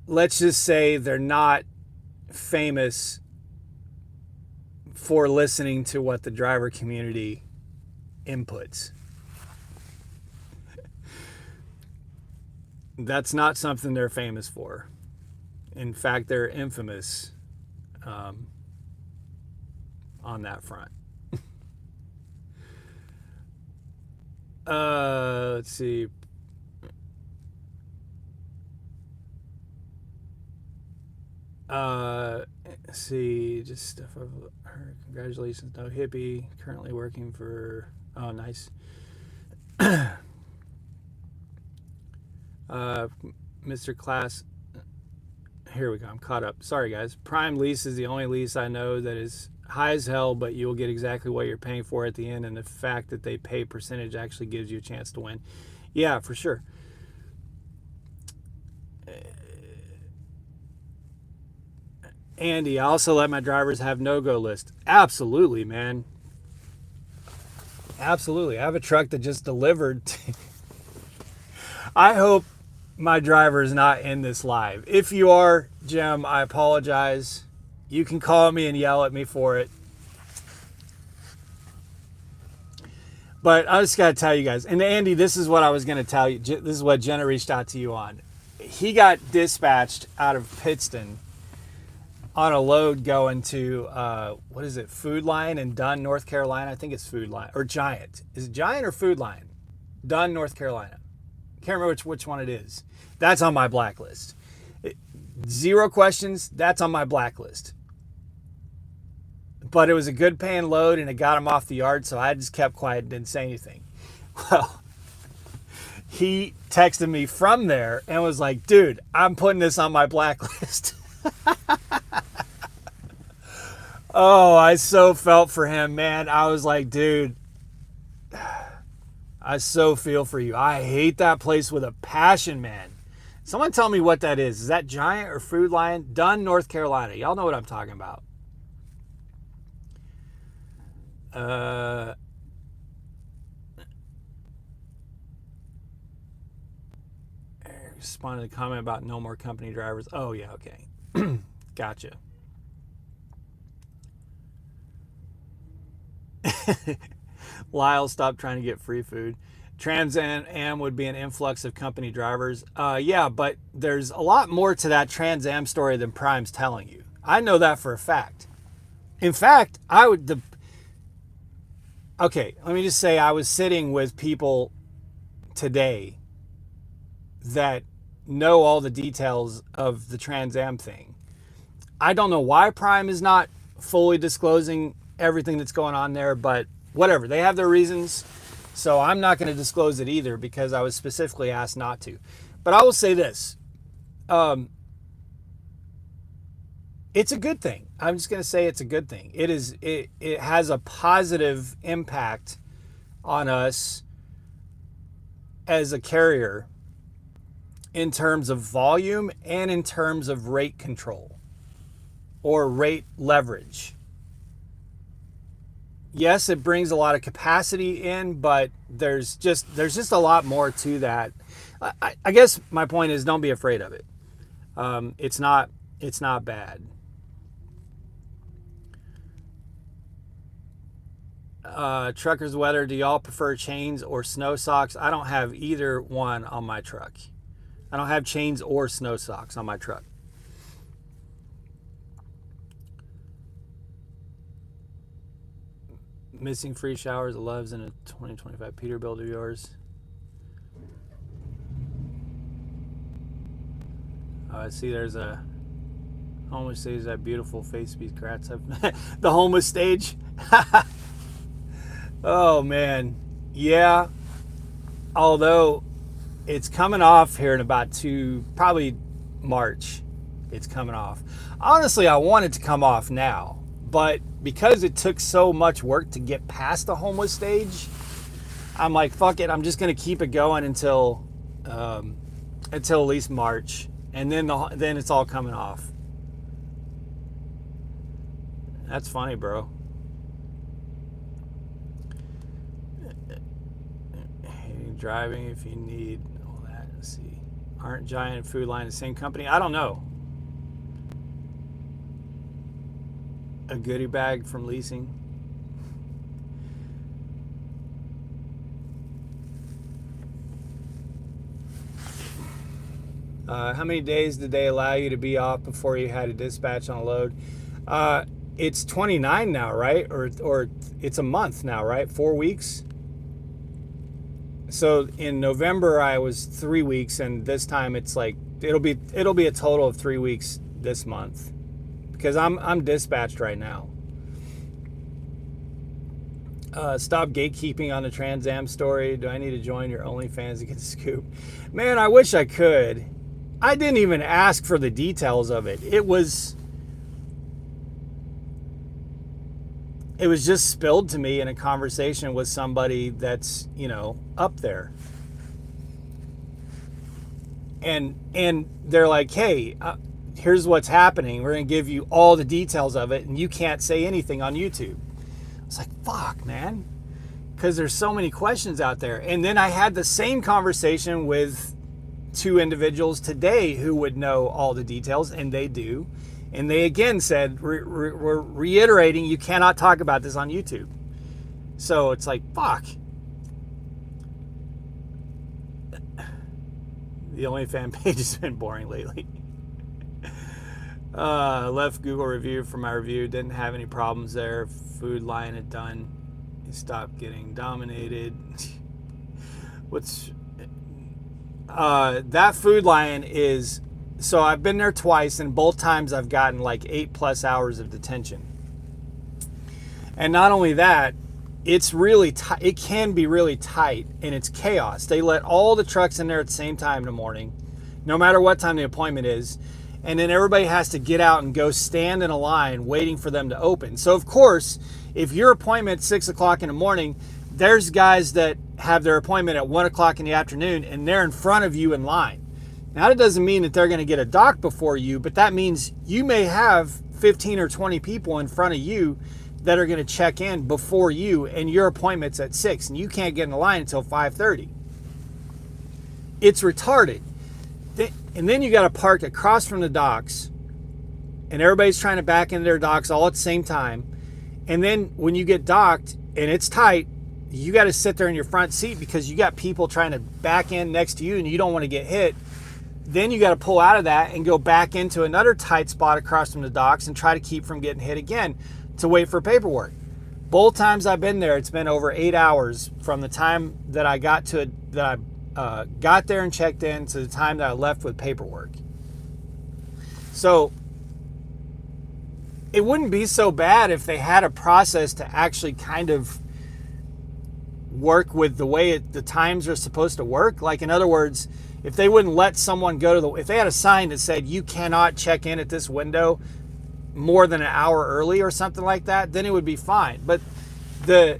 let's just say they're not famous for listening to what the driver community inputs. That's not something they're famous for. In fact, they're infamous on that front. Let's see. Let's see, just stuff I've heard. Congratulations, no hippie. Currently working for. Oh, nice. Mr. Class. Here we go. I'm caught up. Sorry, guys. Prime lease is the only lease I know that is high as hell, but you'll get exactly what you're paying for at the end, and the fact that they pay percentage actually gives you a chance to win. Yeah, for sure. Andy, I also let my drivers have no-go list. Absolutely, man. Absolutely. I have a truck that just delivered. I hope my driver is not in this live. If you are, Jim, I apologize. You can call me and yell at me for it. But I just got to tell you guys. And Andy, this is what I was going to tell you. This is what Jenna reached out to you on. He got dispatched out of Pittston on a load going to, what is it, Food Lion in Dunn, North Carolina? I think it's Food Lion. Or Giant. Is it Giant or Food Lion? Dunn, North Carolina. Can't remember which one it is. That's on my blacklist. Zero questions, that's on my blacklist. But it was a good paying load and it got him off the yard, so I just kept quiet and didn't say anything. Well, he texted me from there and was like, dude, I'm putting this on my blacklist. Oh, I so felt for him, man. I was like, dude, I so feel for you. I hate that place with a passion, man. Someone tell me what that is. Is that Giant or Food Lion? Dunn, North Carolina. Y'all know what I'm talking about. Responded to a comment about no more company drivers. Oh, yeah, okay. Gotcha. Lyle, stop trying to get free food. Trans Am would be an influx of company drivers. Yeah, but there's a lot more to that Trans Am story than Prime's telling you. I know that for a fact. In fact, okay, let me just say I was sitting with people today that know all the details of the Trans Am thing. I don't know why Prime is not fully disclosing everything that's going on there, but whatever. They have their reasons. So I'm not going to disclose it either because I was specifically asked not to. But I will say this. It's a good thing. I'm just going to say it's a good thing. It has a positive impact on us as a carrier in terms of volume and in terms of rate control or rate leverage. Yes, it brings a lot of capacity in, but there's just a lot more to that. I guess my point is don't be afraid of it. It's not bad. Truckers Weather, do y'all prefer chains or snow socks? I don't have either one on my truck. I don't have chains or snow socks on my truck. Missing free showers, 11s in a 2025 Peterbilt of yours. I see there's a Homeless stage, that beautiful face piece, crats. The homeless stage. Oh man, yeah. Although it's coming off here in about probably March. It's coming off. Honestly, I want it to come off now, but because it took so much work to get past the homeless stage, I'm like, fuck it. I'm just gonna keep it going until at least March, and then it's all coming off. That's funny, bro. Driving if you need all that. Let's see. Aren't Giant and Food Line the same company? I don't know. A goodie bag from leasing. How many days did they allow you to be off before you had to dispatch on a load? It's 29 now, right? Or it's a month now, right? 4 weeks. So in November I was 3 weeks, and this time it's like it'll be a total of 3 weeks this month, because I'm dispatched right now. Stop gatekeeping on the Trans Am story. Do I need to join your OnlyFans to get the scoop? Man, I wish I could. I didn't even ask for the details of it. It was just spilled to me in a conversation with somebody that's, up there. And they're like, hey, here's what's happening. We're going to give you all the details of it, and you can't say anything on YouTube. It's like, fuck, man. Because there's so many questions out there. And then I had the same conversation with 2 individuals today who would know all the details, and they do. And they again said, we're reiterating, you cannot talk about this on YouTube. So it's like, fuck. The OnlyFans page has been boring lately. Left Google review for my review. Didn't have any problems there. Food Line had done. You stopped getting dominated. That Food Line is... So I've been there twice, and both times I've gotten like 8+ hours of detention. And not only that, it's really it can be really tight, and it's chaos. They let all the trucks in there at the same time in the morning, no matter what time the appointment is. And then everybody has to get out and go stand in a line waiting for them to open. So of course, if your appointment at 6 o'clock in the morning, there's guys that have their appointment at 1 o'clock in the afternoon, and they're in front of you in line. Now, that doesn't mean that they're going to get a dock before you, but that means you may have 15 or 20 people in front of you that are going to check in before you, and your appointment's at 6, and you can't get in the line until 5:30. It's retarded. And then you got to park across from the docks, and everybody's trying to back into their docks all at the same time. And then when you get docked and it's tight, you got to sit there in your front seat because you got people trying to back in next to you, and you don't want to get hit. Then you got to pull out of that and go back into another tight spot across from the docks and try to keep from getting hit again to wait for paperwork. Both times I've been there, it's been over 8 hours from the time that I got there and checked in to the time that I left with paperwork. So it wouldn't be so bad if they had a process to actually kind of work with the way the times are supposed to work. Like, in other words, if they wouldn't let someone go to if they had a sign that said you cannot check in at this window more than an hour early or something like that, then it would be fine. But at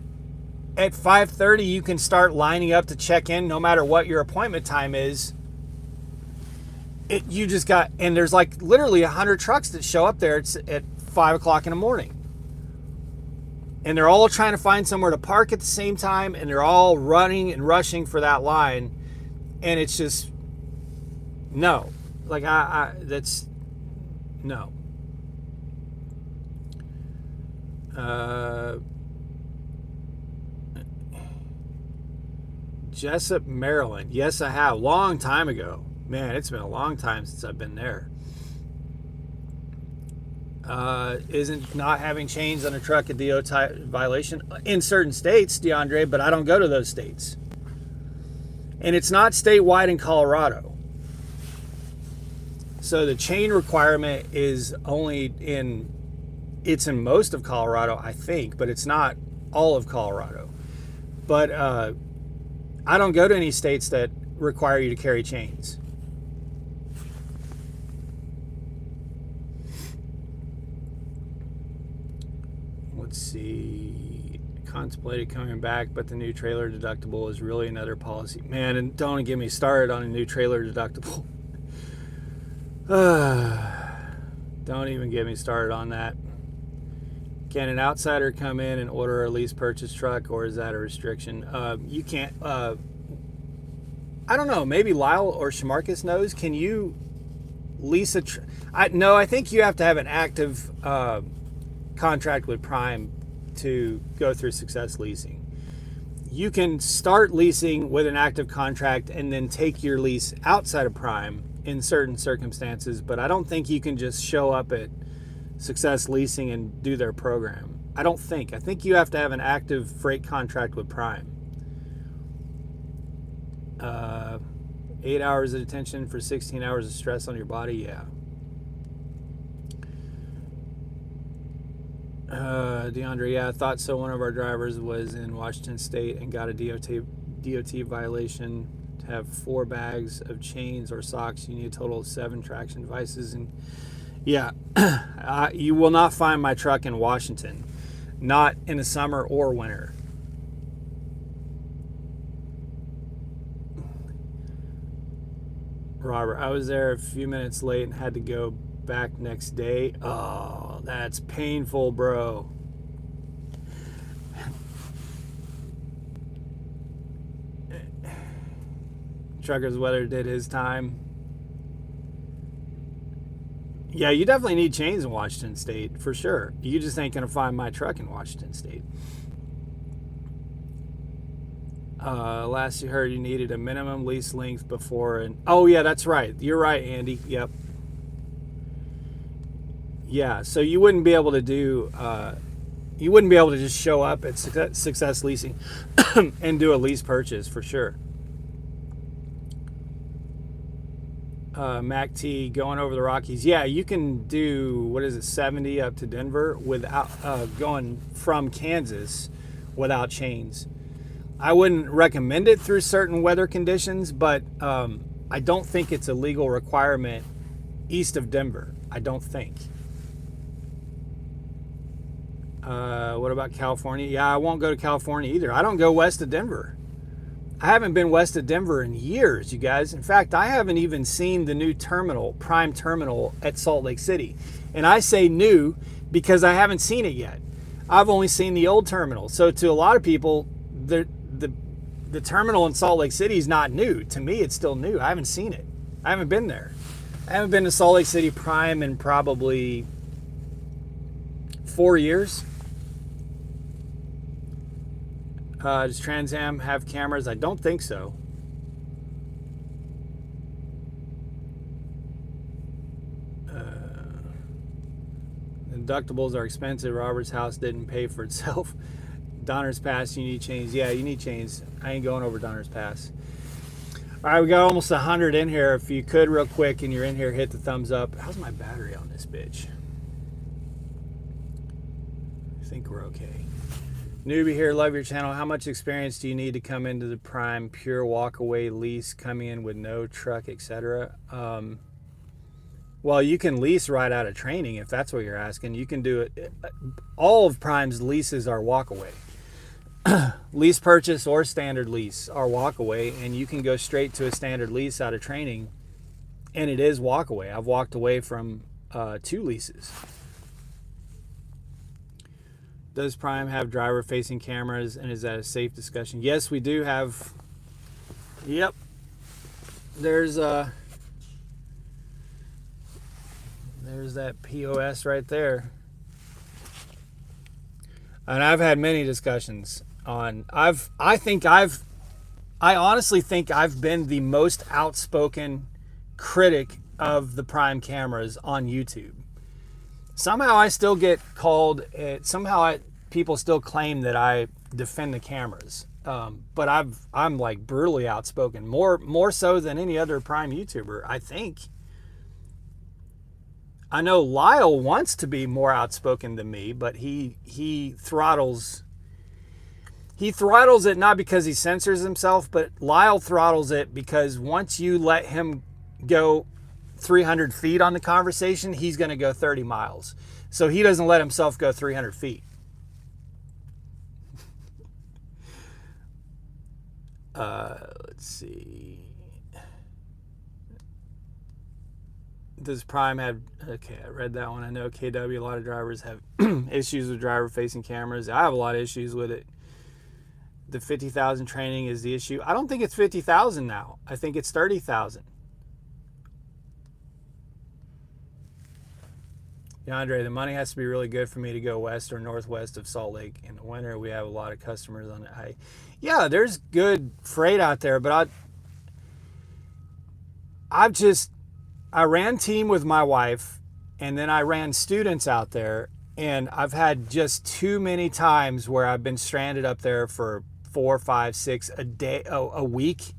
5:30 you can start lining up to check in no matter what your appointment time is. And there's like literally 100 trucks that show up there at 5 o'clock in the morning. And they're all trying to find somewhere to park at the same time, and they're all running and rushing for that line. And it's just, no. Like, that's, no. Jessup, Maryland. Yes, I have. Long time ago. Man, it's been a long time since I've been there. Isn't not having chains on a truck a DOT violation? In certain states, DeAndre, but I don't go to those states. And it's not statewide in Colorado. So the chain requirement is it's in most of Colorado, I think, but it's not all of Colorado. But I don't go to any states that require you to carry chains. Let's see. Contemplated coming back, but the new trailer deductible is really another policy. Man, and don't get me started on a new trailer deductible. Don't even get me started on that. Can an outsider come in and order a lease purchase truck, or is that a restriction? You can't. I don't know. Maybe Lyle or Shamarcus knows. Can you lease a truck? No, I think you have to have an active contract with Prime to go through Success Leasing. You can start leasing with an active contract and then take your lease outside of Prime in certain circumstances, but I don't think you can just show up at Success Leasing and do their program. I think you have to have an active freight contract with Prime. 8 hours of detention for 16 hours of stress on your body, yeah. DeAndre, yeah, I thought so. One of our drivers was in Washington State and got a DOT violation. To have 4 bags of chains or socks, you need a total of 7 traction devices. And yeah, you will not find my truck in Washington, not in the summer or winter. Robert, I was there a few minutes late and had to go back next day. Oh, that's painful, bro. Trucker's Weather did his time. Yeah, you definitely need chains in Washington State, for sure. You just ain't gonna find my truck in Washington State. Last you heard, you needed a minimum lease length before, and oh yeah, that's right. You're right, Andy. Yep. Yeah, so you wouldn't be able to do. You wouldn't be able to just show up at Success Leasing and do a lease purchase for sure. Mac T going over the Rockies. Yeah, you can do, what is it, 70 up to Denver without going from Kansas without chains. I wouldn't recommend it through certain weather conditions, but I don't think it's a legal requirement east of Denver. I don't think. What about California? Yeah, I won't go to California either. I don't go west of Denver. I haven't been west of Denver in years, you guys. In fact, I haven't even seen the new terminal, Prime Terminal at Salt Lake City. And I say new because I haven't seen it yet. I've only seen the old terminal. So to a lot of people, the terminal in Salt Lake City is not new. To me, it's still new. I haven't seen it. I haven't been there. I haven't been to Salt Lake City Prime in probably 4 years. Does Trans Am have cameras? I don't think so. Deductibles are expensive. Robert's house didn't pay for itself. Donner's Pass, you need chains. Yeah, you need chains. I ain't going over Donner's Pass. All right, we got almost 100 in here. If you could, real quick, and you're in here, hit the thumbs up. How's my battery on this bitch? I think we're okay. Newbie here, love your channel. How much experience do you need to come into the Prime pure walk-away lease, coming in with no truck, etc.? Well, you can lease right out of training if that's what you're asking. You can do it. All of Prime's leases are walk-away. Lease purchase or standard lease are walk-away, and you can go straight to a standard lease out of training, and it is walk-away. I've walked away from 2 leases. Does Prime have driver-facing cameras, and is that a safe discussion? Yes, we do have. Yep. There's that POS right there. And I've had many discussions on. I honestly think I've been the most outspoken critic of the Prime cameras on YouTube. Somehow I still get called. People still claim that I defend the cameras, but I'm like brutally outspoken, more so than any other Prime YouTuber, I think. I know Lyle wants to be more outspoken than me, but he throttles it not because he censors himself, but Lyle throttles it because once you let him go 300 feet on the conversation, he's going to go 30 miles. So he doesn't let himself go 300 feet. Let's see. Does Prime have... Okay, I read that one. I know KW, a lot of drivers have issues with driver-facing cameras. I have a lot of issues with it. The 50,000 training is the issue. I don't think it's 50,000 now. I think it's 30,000. DeAndre, the money has to be really good for me to go west or northwest of Salt Lake. In the winter, we have a lot of customers on it. Yeah, there's good freight out there, but I ran team with my wife, and then I ran students out there, and I've had just too many times where I've been stranded up there for 4, 5, 6 a week.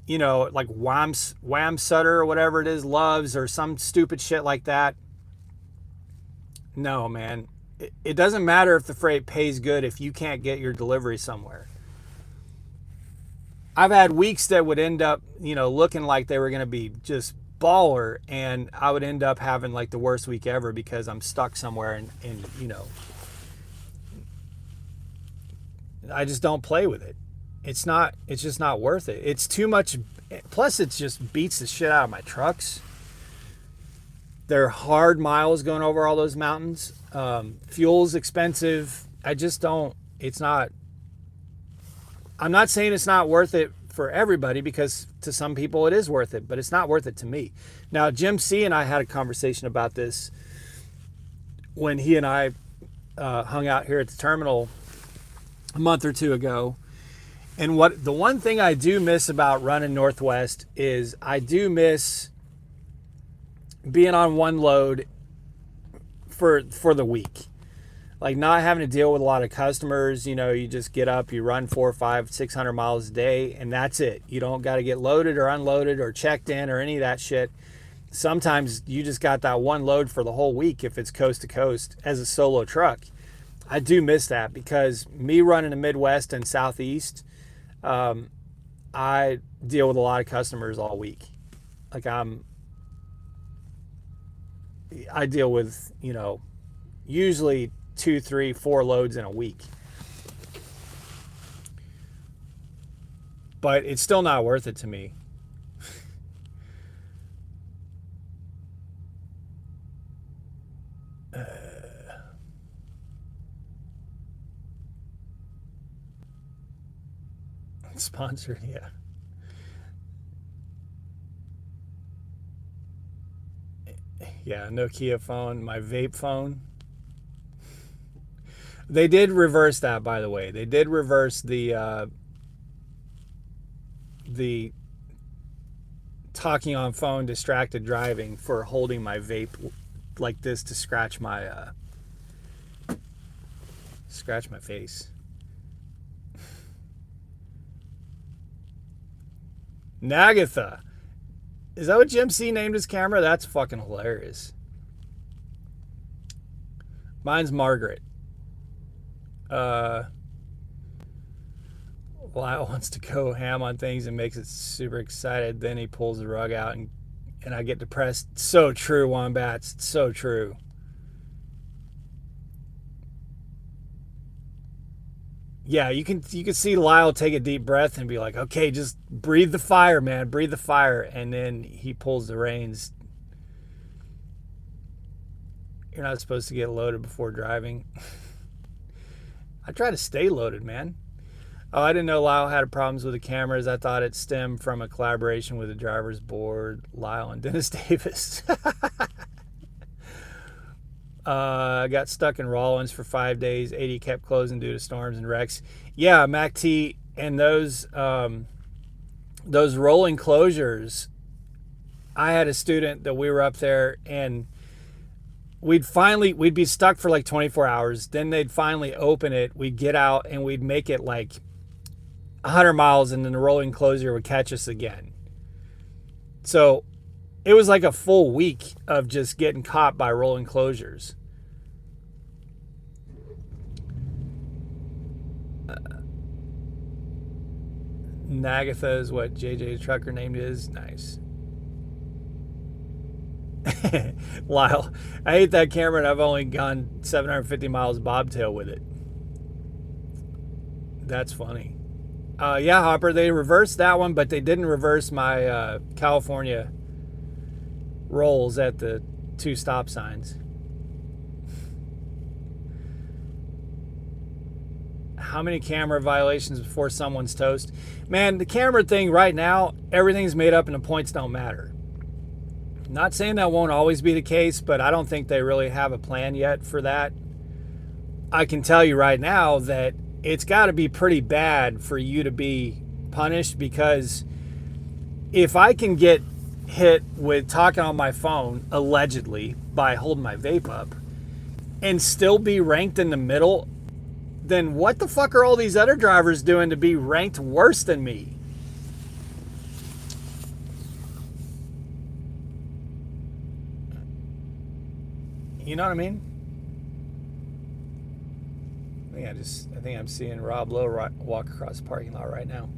You know, like Wamsutter or whatever it is, Loves or some stupid shit like that. No, man. It doesn't matter if the freight pays good if you can't get your delivery somewhere. I've had weeks that would end up, looking like they were going to be just baller, and I would end up having like the worst week ever because I'm stuck somewhere and I just don't play with it. It's just not worth it. It's too much. Plus it just beats the shit out of my trucks. They're hard miles going over all those mountains. Fuel's expensive. I'm not saying it's not worth it for everybody, because to some people it is worth it, but it's not worth it to me. Now, Jim C. and I had a conversation about this when he and I hung out here at the terminal a month or two ago. And the one thing I do miss about running Northwest is I do miss being on one load for the week. Like not having to deal with a lot of customers. You just get up, you run 400, 500, 600 miles a day, and that's it. You don't got to get loaded or unloaded or checked in or any of that shit. Sometimes you just got that one load for the whole week if it's coast to coast as a solo truck. I do miss that because me running the Midwest and Southeast, I deal with a lot of customers all week. Like I deal with, usually 2, 3, 4 loads in a week. But it's still not worth it to me. Sponsored, yeah. Yeah, Nokia phone, my vape phone. They did reverse that, by the way. They did reverse the talking on phone distracted driving for holding my vape like this to scratch my face. Nagatha. Is that what Jim C named his camera? That's fucking hilarious. Mine's Margaret. Lyle wants to go ham on things and makes it super excited. Then he pulls the rug out and I get depressed. So true, Wombats. So true. Yeah, you can see Lyle take a deep breath and be like, okay, just breathe the fire, man. Breathe the fire. And then he pulls the reins. You're not supposed to get loaded before driving. I try to stay loaded, man. Oh, I didn't know Lyle had problems with the cameras. I thought it stemmed from a collaboration with the driver's board, Lyle and Dennis Davis. I got stuck in Rawlins for 5 days. 80 kept closing due to storms and wrecks. Yeah, Mac T, and those rolling closures. I had a student that we were up there, and we'd be stuck for like 24 hours. Then they'd finally open it. We'd get out and we'd make it like 100 miles, and then the rolling closure would catch us again. So It was like a full week of just getting caught by rolling closures. Nagatha is what JJ Trucker named is. Nice. Lyle, I hate that camera and I've only gone 750 miles bobtail with it. That's funny. Yeah, Hopper, they reversed that one, but they didn't reverse my California rolls at the 2 stop signs. How many camera violations before someone's toast? Man, the camera thing right now, everything's made up and the points don't matter. Not saying that won't always be the case, but I don't think they really have a plan yet for that. I can tell you right now that it's got to be pretty bad for you to be punished, because if I can get hit with talking on my phone, allegedly, by holding my vape up, and still be ranked in the middle, then what the fuck are all these other drivers doing to be ranked worse than me? You know what I mean? I think I'm seeing Rob Lowe walk across the parking lot right now.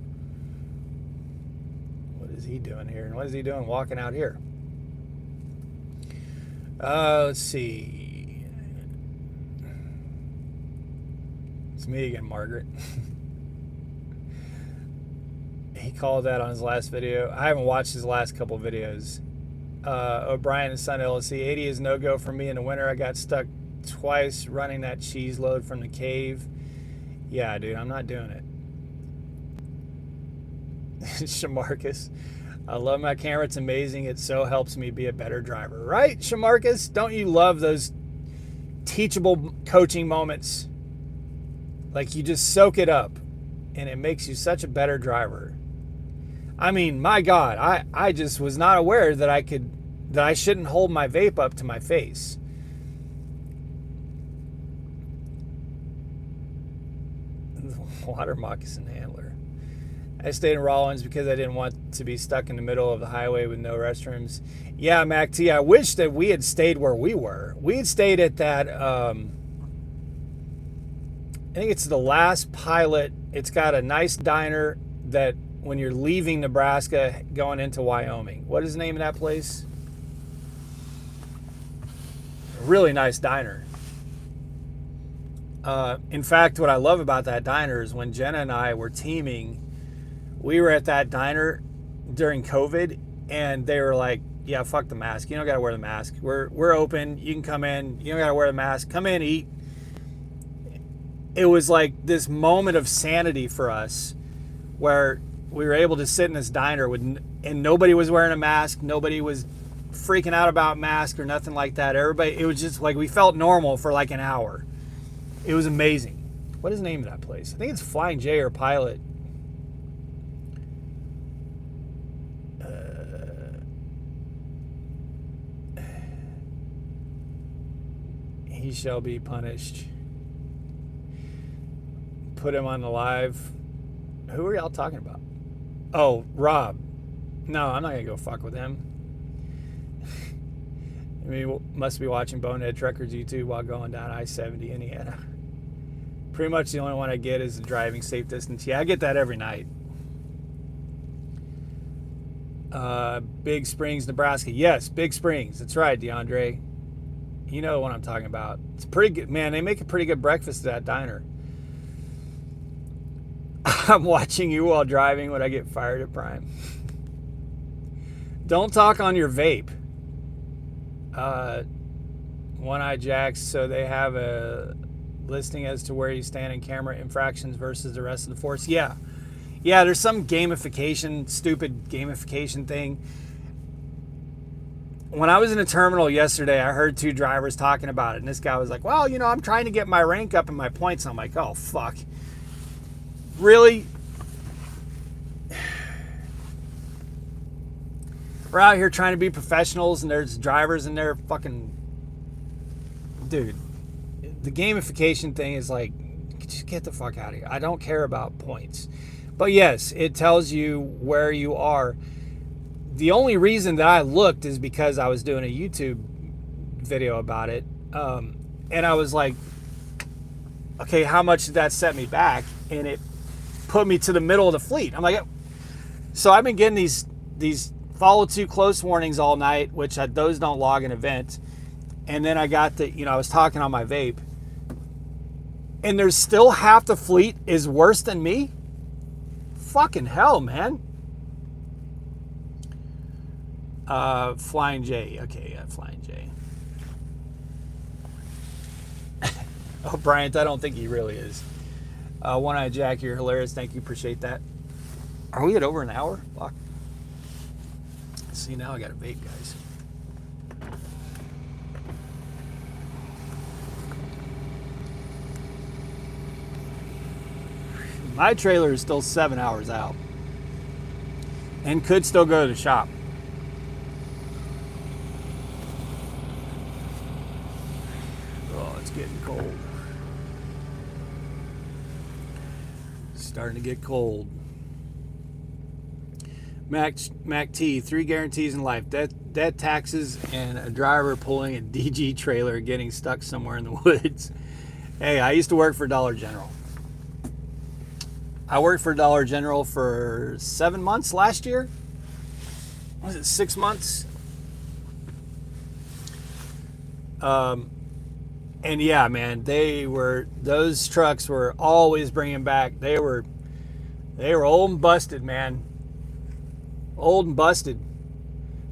What is he doing here? And what is he doing walking out here? Let's see. It's me again, Margaret. He called that on his last video. I haven't watched his last couple videos. O'Brien and Son LLC. 80 is no-go for me in the winter. I got stuck twice running that cheese load from the cave. Yeah, dude, I'm not doing it. Shamarcus. I love my camera. It's amazing. It so helps me be a better driver. Right, Shamarcus? Don't you love those teachable coaching moments? Like, you just soak it up, and it makes you such a better driver. I mean, my God, I just was not aware that I shouldn't hold my vape up to my face. Water moccasin handler. I stayed in Rollins because I didn't want to be stuck in the middle of the highway with no restrooms. Yeah, Mac T, I wish that we had stayed where we were. We had stayed at that, I think it's the Last Pilot. It's got a nice diner that when you're leaving Nebraska going into Wyoming. What is the name of that place? A really nice diner. In fact, what I love about that diner is when Jenna and I were teaming, we were at that diner during COVID, and they were like, yeah, fuck the mask. You don't got to wear the mask. We're open. You can come in. You don't got to wear the mask. Come in, eat. It was like this moment of sanity for us where we were able to sit in this diner and nobody was wearing a mask. Nobody was freaking out about masks or nothing like that. Everybody, it was just like we felt normal for like an hour. It was amazing. What is the name of that place? I think it's Flying J or Pilot. He shall be punished. Put him on the live. Who are y'all talking about? Oh, Rob. No, I'm not going to go fuck with him. I mean, must be watching Bonehead Truckers YouTube while going down I-70, Indiana. Pretty much the only one I get is the driving safe distance. Yeah, I get that every night. Big Springs, Nebraska. Yes, Big Springs. That's right, DeAndre. You know what I'm talking about. It's pretty good. Man, they make a pretty good breakfast at that diner. I'm watching you while driving when I get fired at Prime. Don't talk on your vape. One Eye Jacks, so they have a listing as to where you stand in camera infractions versus the rest of the force. Yeah, there's some gamification, stupid gamification thing. When I was in a terminal yesterday, I heard 2 drivers talking about it, and this guy was like, well, you know, I'm trying to get my rank up and my points. I'm like, oh, fuck. Really? We're out here trying to be professionals, and there's drivers in there fucking... Dude, the gamification thing is like, just get the fuck out of here. I don't care about points. But yes, it tells you where you are. the only reason that I looked is because I was doing a YouTube video about it. And I was like, okay, how much did that set me back? And it put me to the middle of the fleet. I'm like, so I've been getting these follow too close warnings all night, which those don't log an event. And then I got I was talking on my vape, and there's still half the fleet is worse than me. Fucking hell, man. Flying J. Okay, yeah, Flying J. Oh, Bryant, I don't think he really is. One-Eyed Jack, you're hilarious. Thank you, appreciate that. Are we at over an hour? Fuck. See, now I got a vape, guys. My trailer is still 7 hours out and could still go to the shop. Oh, it's getting cold. It's starting to get cold. Mac T, 3 guarantees in life: death, taxes, and a driver pulling a DG trailer getting stuck somewhere in the woods. Hey, I used to work for Dollar General. I worked for Dollar General for 7 months last year. Was it 6 months? And yeah, man, those trucks were always bringing back. They were old and busted, man. Old and busted.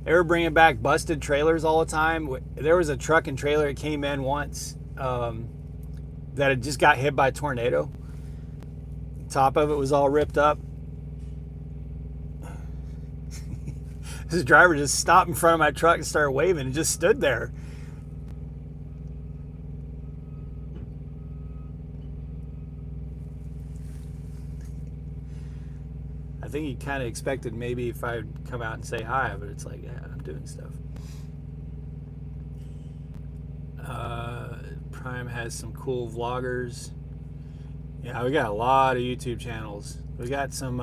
They were bringing back busted trailers all the time. There was a truck and trailer that came in once that had just got hit by a tornado. Top of it was all ripped up. This driver just stopped in front of my truck and started waving and just stood there. I think he kind of expected maybe if I'd come out and say hi, but it's like, yeah, I'm doing stuff. Prime has some cool vloggers. Yeah, we got a lot of YouTube channels. We got some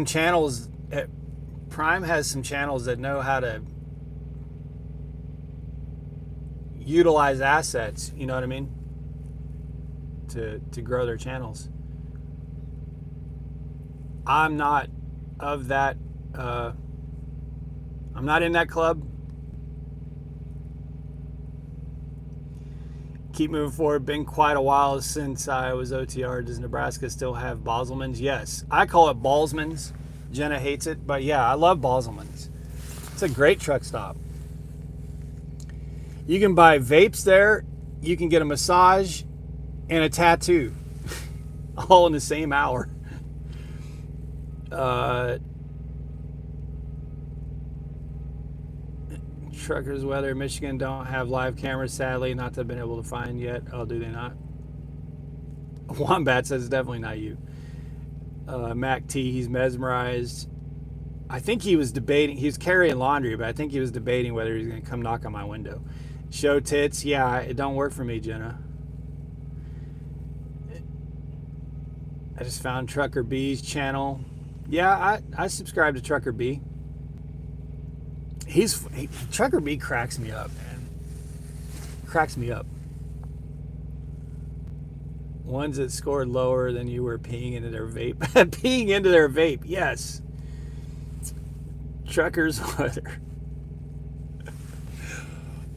channels. Prime has some channels that know how to utilize assets, you know what I mean? To grow their channels. I'm not of that. I'm not in that club. Keep moving forward. Been quite a while since I was OTR. Does Nebraska still have Ballsmans? Yes. I call it Ballsmans. Jenna hates it, but yeah, I love Ballsmans. It's a great truck stop. You can buy vapes there. You can get a massage and a tattoo all in the same hour. Truckers weather. Michigan don't have live cameras, sadly, not to have been able to find yet. Oh, do they not? Wombat says it's definitely not you. Mac T, he's mesmerized. I think he was debating, he was carrying laundry, but I think he was debating whether he was going to come knock on my window. Show tits. Yeah, it don't work for me, Jenna. I just found Trucker B's channel. Yeah, I subscribe to Trucker B. Trucker B cracks me up, man. Cracks me up. Ones that scored lower than you were peeing into their vape. Peeing into their vape, yes. Truckers weather.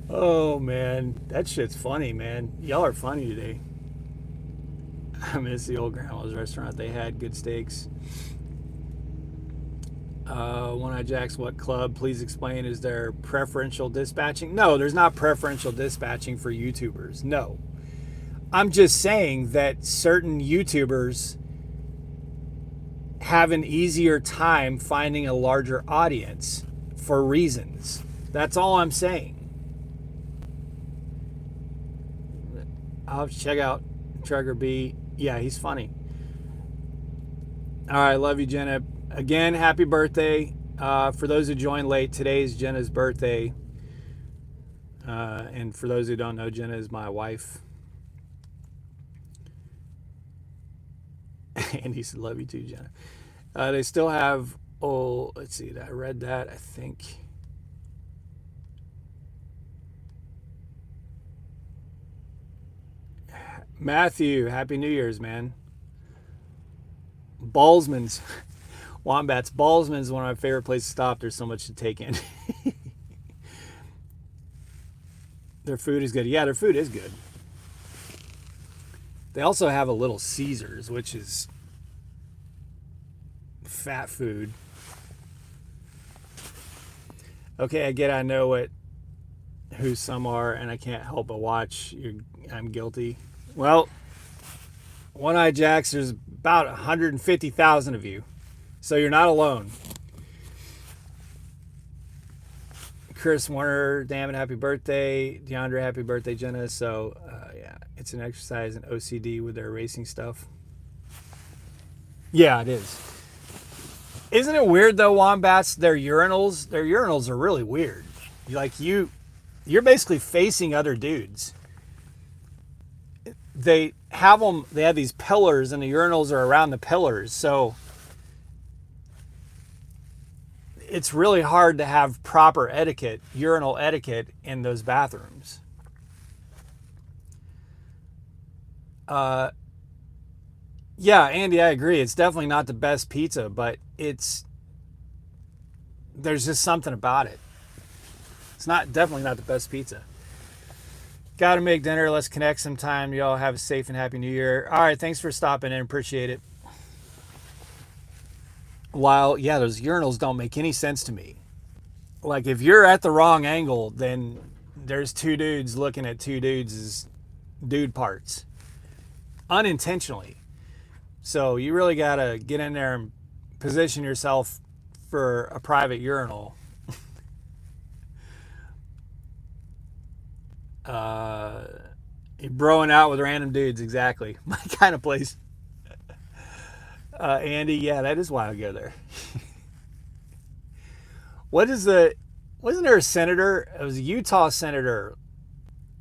Oh, man. That shit's funny, man. Y'all are funny today. I miss the old grandma's restaurant. They had good steaks. One-Eyed Jack's what club? Please explain. Is there preferential dispatching? No, there's not preferential dispatching for YouTubers. No. I'm just saying that certain YouTubers have an easier time finding a larger audience for reasons. That's all I'm saying. I'll have to check out Trucker B. Yeah, he's funny. All right, love you, Jenna. Again, happy birthday. For those who joined late, today is Jenna's birthday. And for those who don't know, Jenna is my wife. And he said, love you too, Jenna. They still have, oh, let's see, I read that, I think. Matthew, Happy New Year's, man. Ballsman's, Wombats. Ballsman's one of my favorite places to stop. There's so much to take in. Their food is good. Yeah, their food is good. They also have a Little Caesars, which is fat food. Okay, I get I know who some are, and I can't help but watch. I'm guilty. Well, One Eye Jacks, there's about 150,000 of you, so you're not alone. Chris Warner, damn it, happy birthday. DeAndre, happy birthday, Jenna. So, yeah, it's an exercise in OCD with their racing stuff. Yeah, it is. Isn't it weird, though, Wombats, their urinals are really weird. You're basically facing other dudes. They have these pillars, and the urinals are around the pillars, so it's really hard to have proper urinal etiquette in those bathrooms. Yeah, Andy, I agree. It's definitely not the best pizza, but there's just something about it. It's definitely not the best pizza. Got to make dinner. Let's connect sometime. Y'all have a safe and happy New Year. All right, thanks for stopping in. Appreciate it. While, yeah, those urinals don't make any sense to me. Like, if you're at the wrong angle, then there's two dudes looking at two dudes' dude parts. Unintentionally. So you really got to get in there and position yourself for a private urinal. You're broing out with random dudes, exactly. My kind of place. Andy, yeah, that is why I go there. Wasn't there a senator? It was a Utah senator.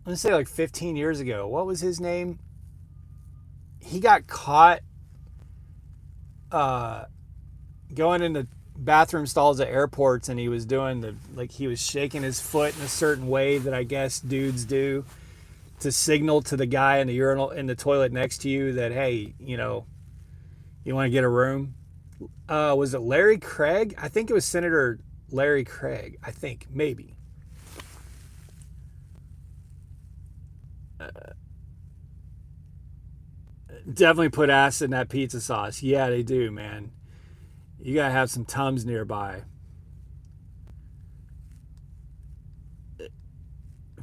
Let's say like 15 years ago. What was his name? He got caught going into bathroom stalls at airports, and he was doing he was shaking his foot in a certain way that I guess dudes do to signal to the guy in the urinal in the toilet next to you that, hey, you want to get a room. Was it Larry Craig? I think it was Senator Larry Craig. I think, maybe. Definitely put acid in that pizza sauce. Yeah, they do, man. You gotta have some Tums nearby.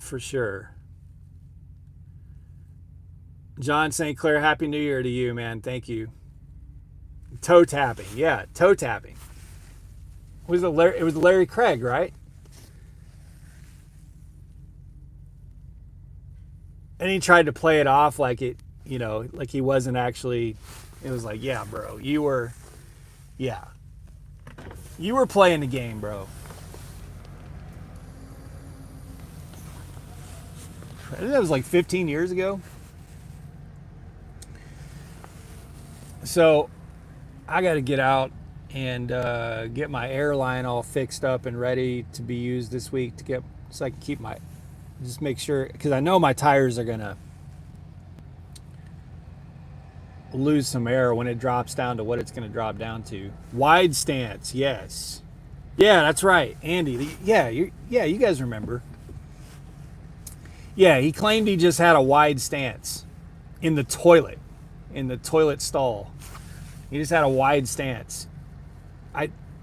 For sure. John St. Clair, Happy New Year to you, man. Thank you. Toe tapping. Yeah, toe tapping. It was Larry Craig, right? And he tried to play it off like like he wasn't actually. It was like, yeah, bro, you were playing the game, bro. I think that was like 15 years ago. So I got to get out and get my airline all fixed up and ready to be used this week so I can just make sure, because I know my tires are going to lose some air when it drops down to what it's going to drop down to. Wide stance, yes. Yeah, that's right. Andy, you guys remember. Yeah, he claimed he just had a wide stance in the toilet stall. He just had a wide stance.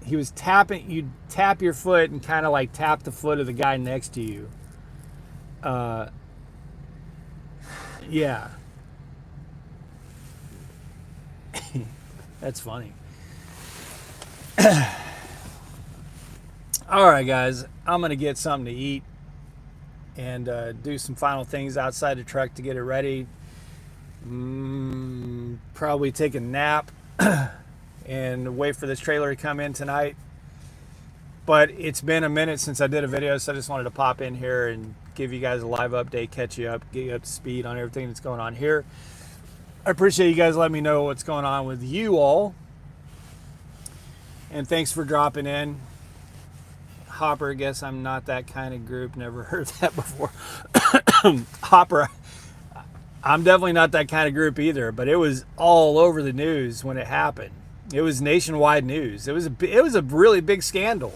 He was tapping, you'd tap your foot and kind of like tap the foot of the guy next to you. Yeah. That's funny. All right, guys, I'm going to get something to eat and do some final things outside the truck to get it ready. Probably take a nap and wait for this trailer to come in tonight. But it's been a minute since I did a video, so I just wanted to pop in here and give you guys a live update, catch you up, get you up to speed on everything that's going on here. I appreciate you guys letting me know what's going on with you all. And thanks for dropping in. Hopper, guess I'm not that kind of group. Never heard that before. Hopper, I'm definitely not that kind of group either, but it was all over the news when it happened. It was nationwide news. It was a really big scandal.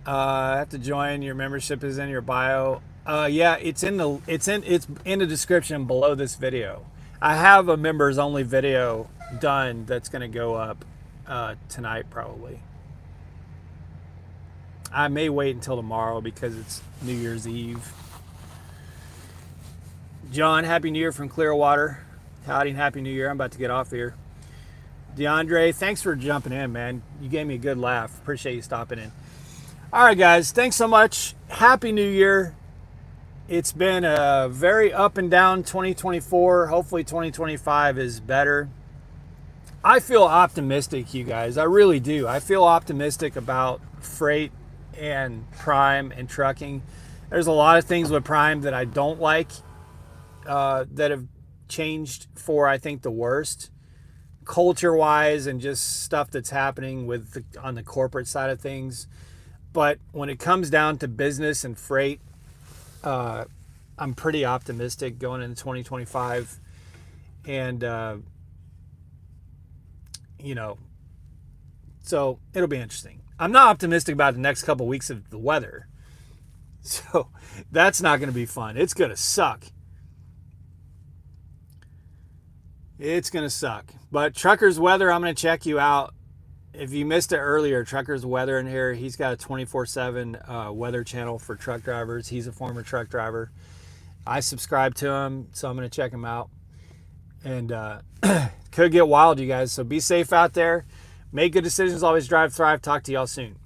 I have to join. Your membership is in your bio. Yeah, it's in the description below this video. I have a members only video done that's going to go up tonight probably. I may wait until tomorrow because it's New Year's Eve. John, Happy New Year from Clearwater. Howdy and Happy New Year. I'm about to get off here. DeAndre, thanks for jumping in, man. You gave me a good laugh. Appreciate you stopping in. All right, guys. Thanks so much. Happy New Year. It's been a very up and down 2024. Hopefully 2025 is better. I feel optimistic, you guys. I really do. I feel optimistic about freight and Prime and trucking. There's a lot of things with Prime that I don't like that have changed for, I think, the worst, culture-wise, and just stuff that's happening on the corporate side of things. But when it comes down to business and freight, I'm pretty optimistic going into 2025. And, so it'll be interesting. I'm not optimistic about the next couple of weeks of the weather. So that's not going to be fun. It's going to suck. It's going to suck. But Trucker's Weather, I'm going to check you out. If you missed it earlier, Trucker's Weather in here. He's got a 24/7 weather channel for truck drivers. He's a former truck driver. I subscribe to him, so I'm going to check him out. And could get wild, you guys. So be safe out there. Make good decisions. Always drive, thrive. Talk to y'all soon.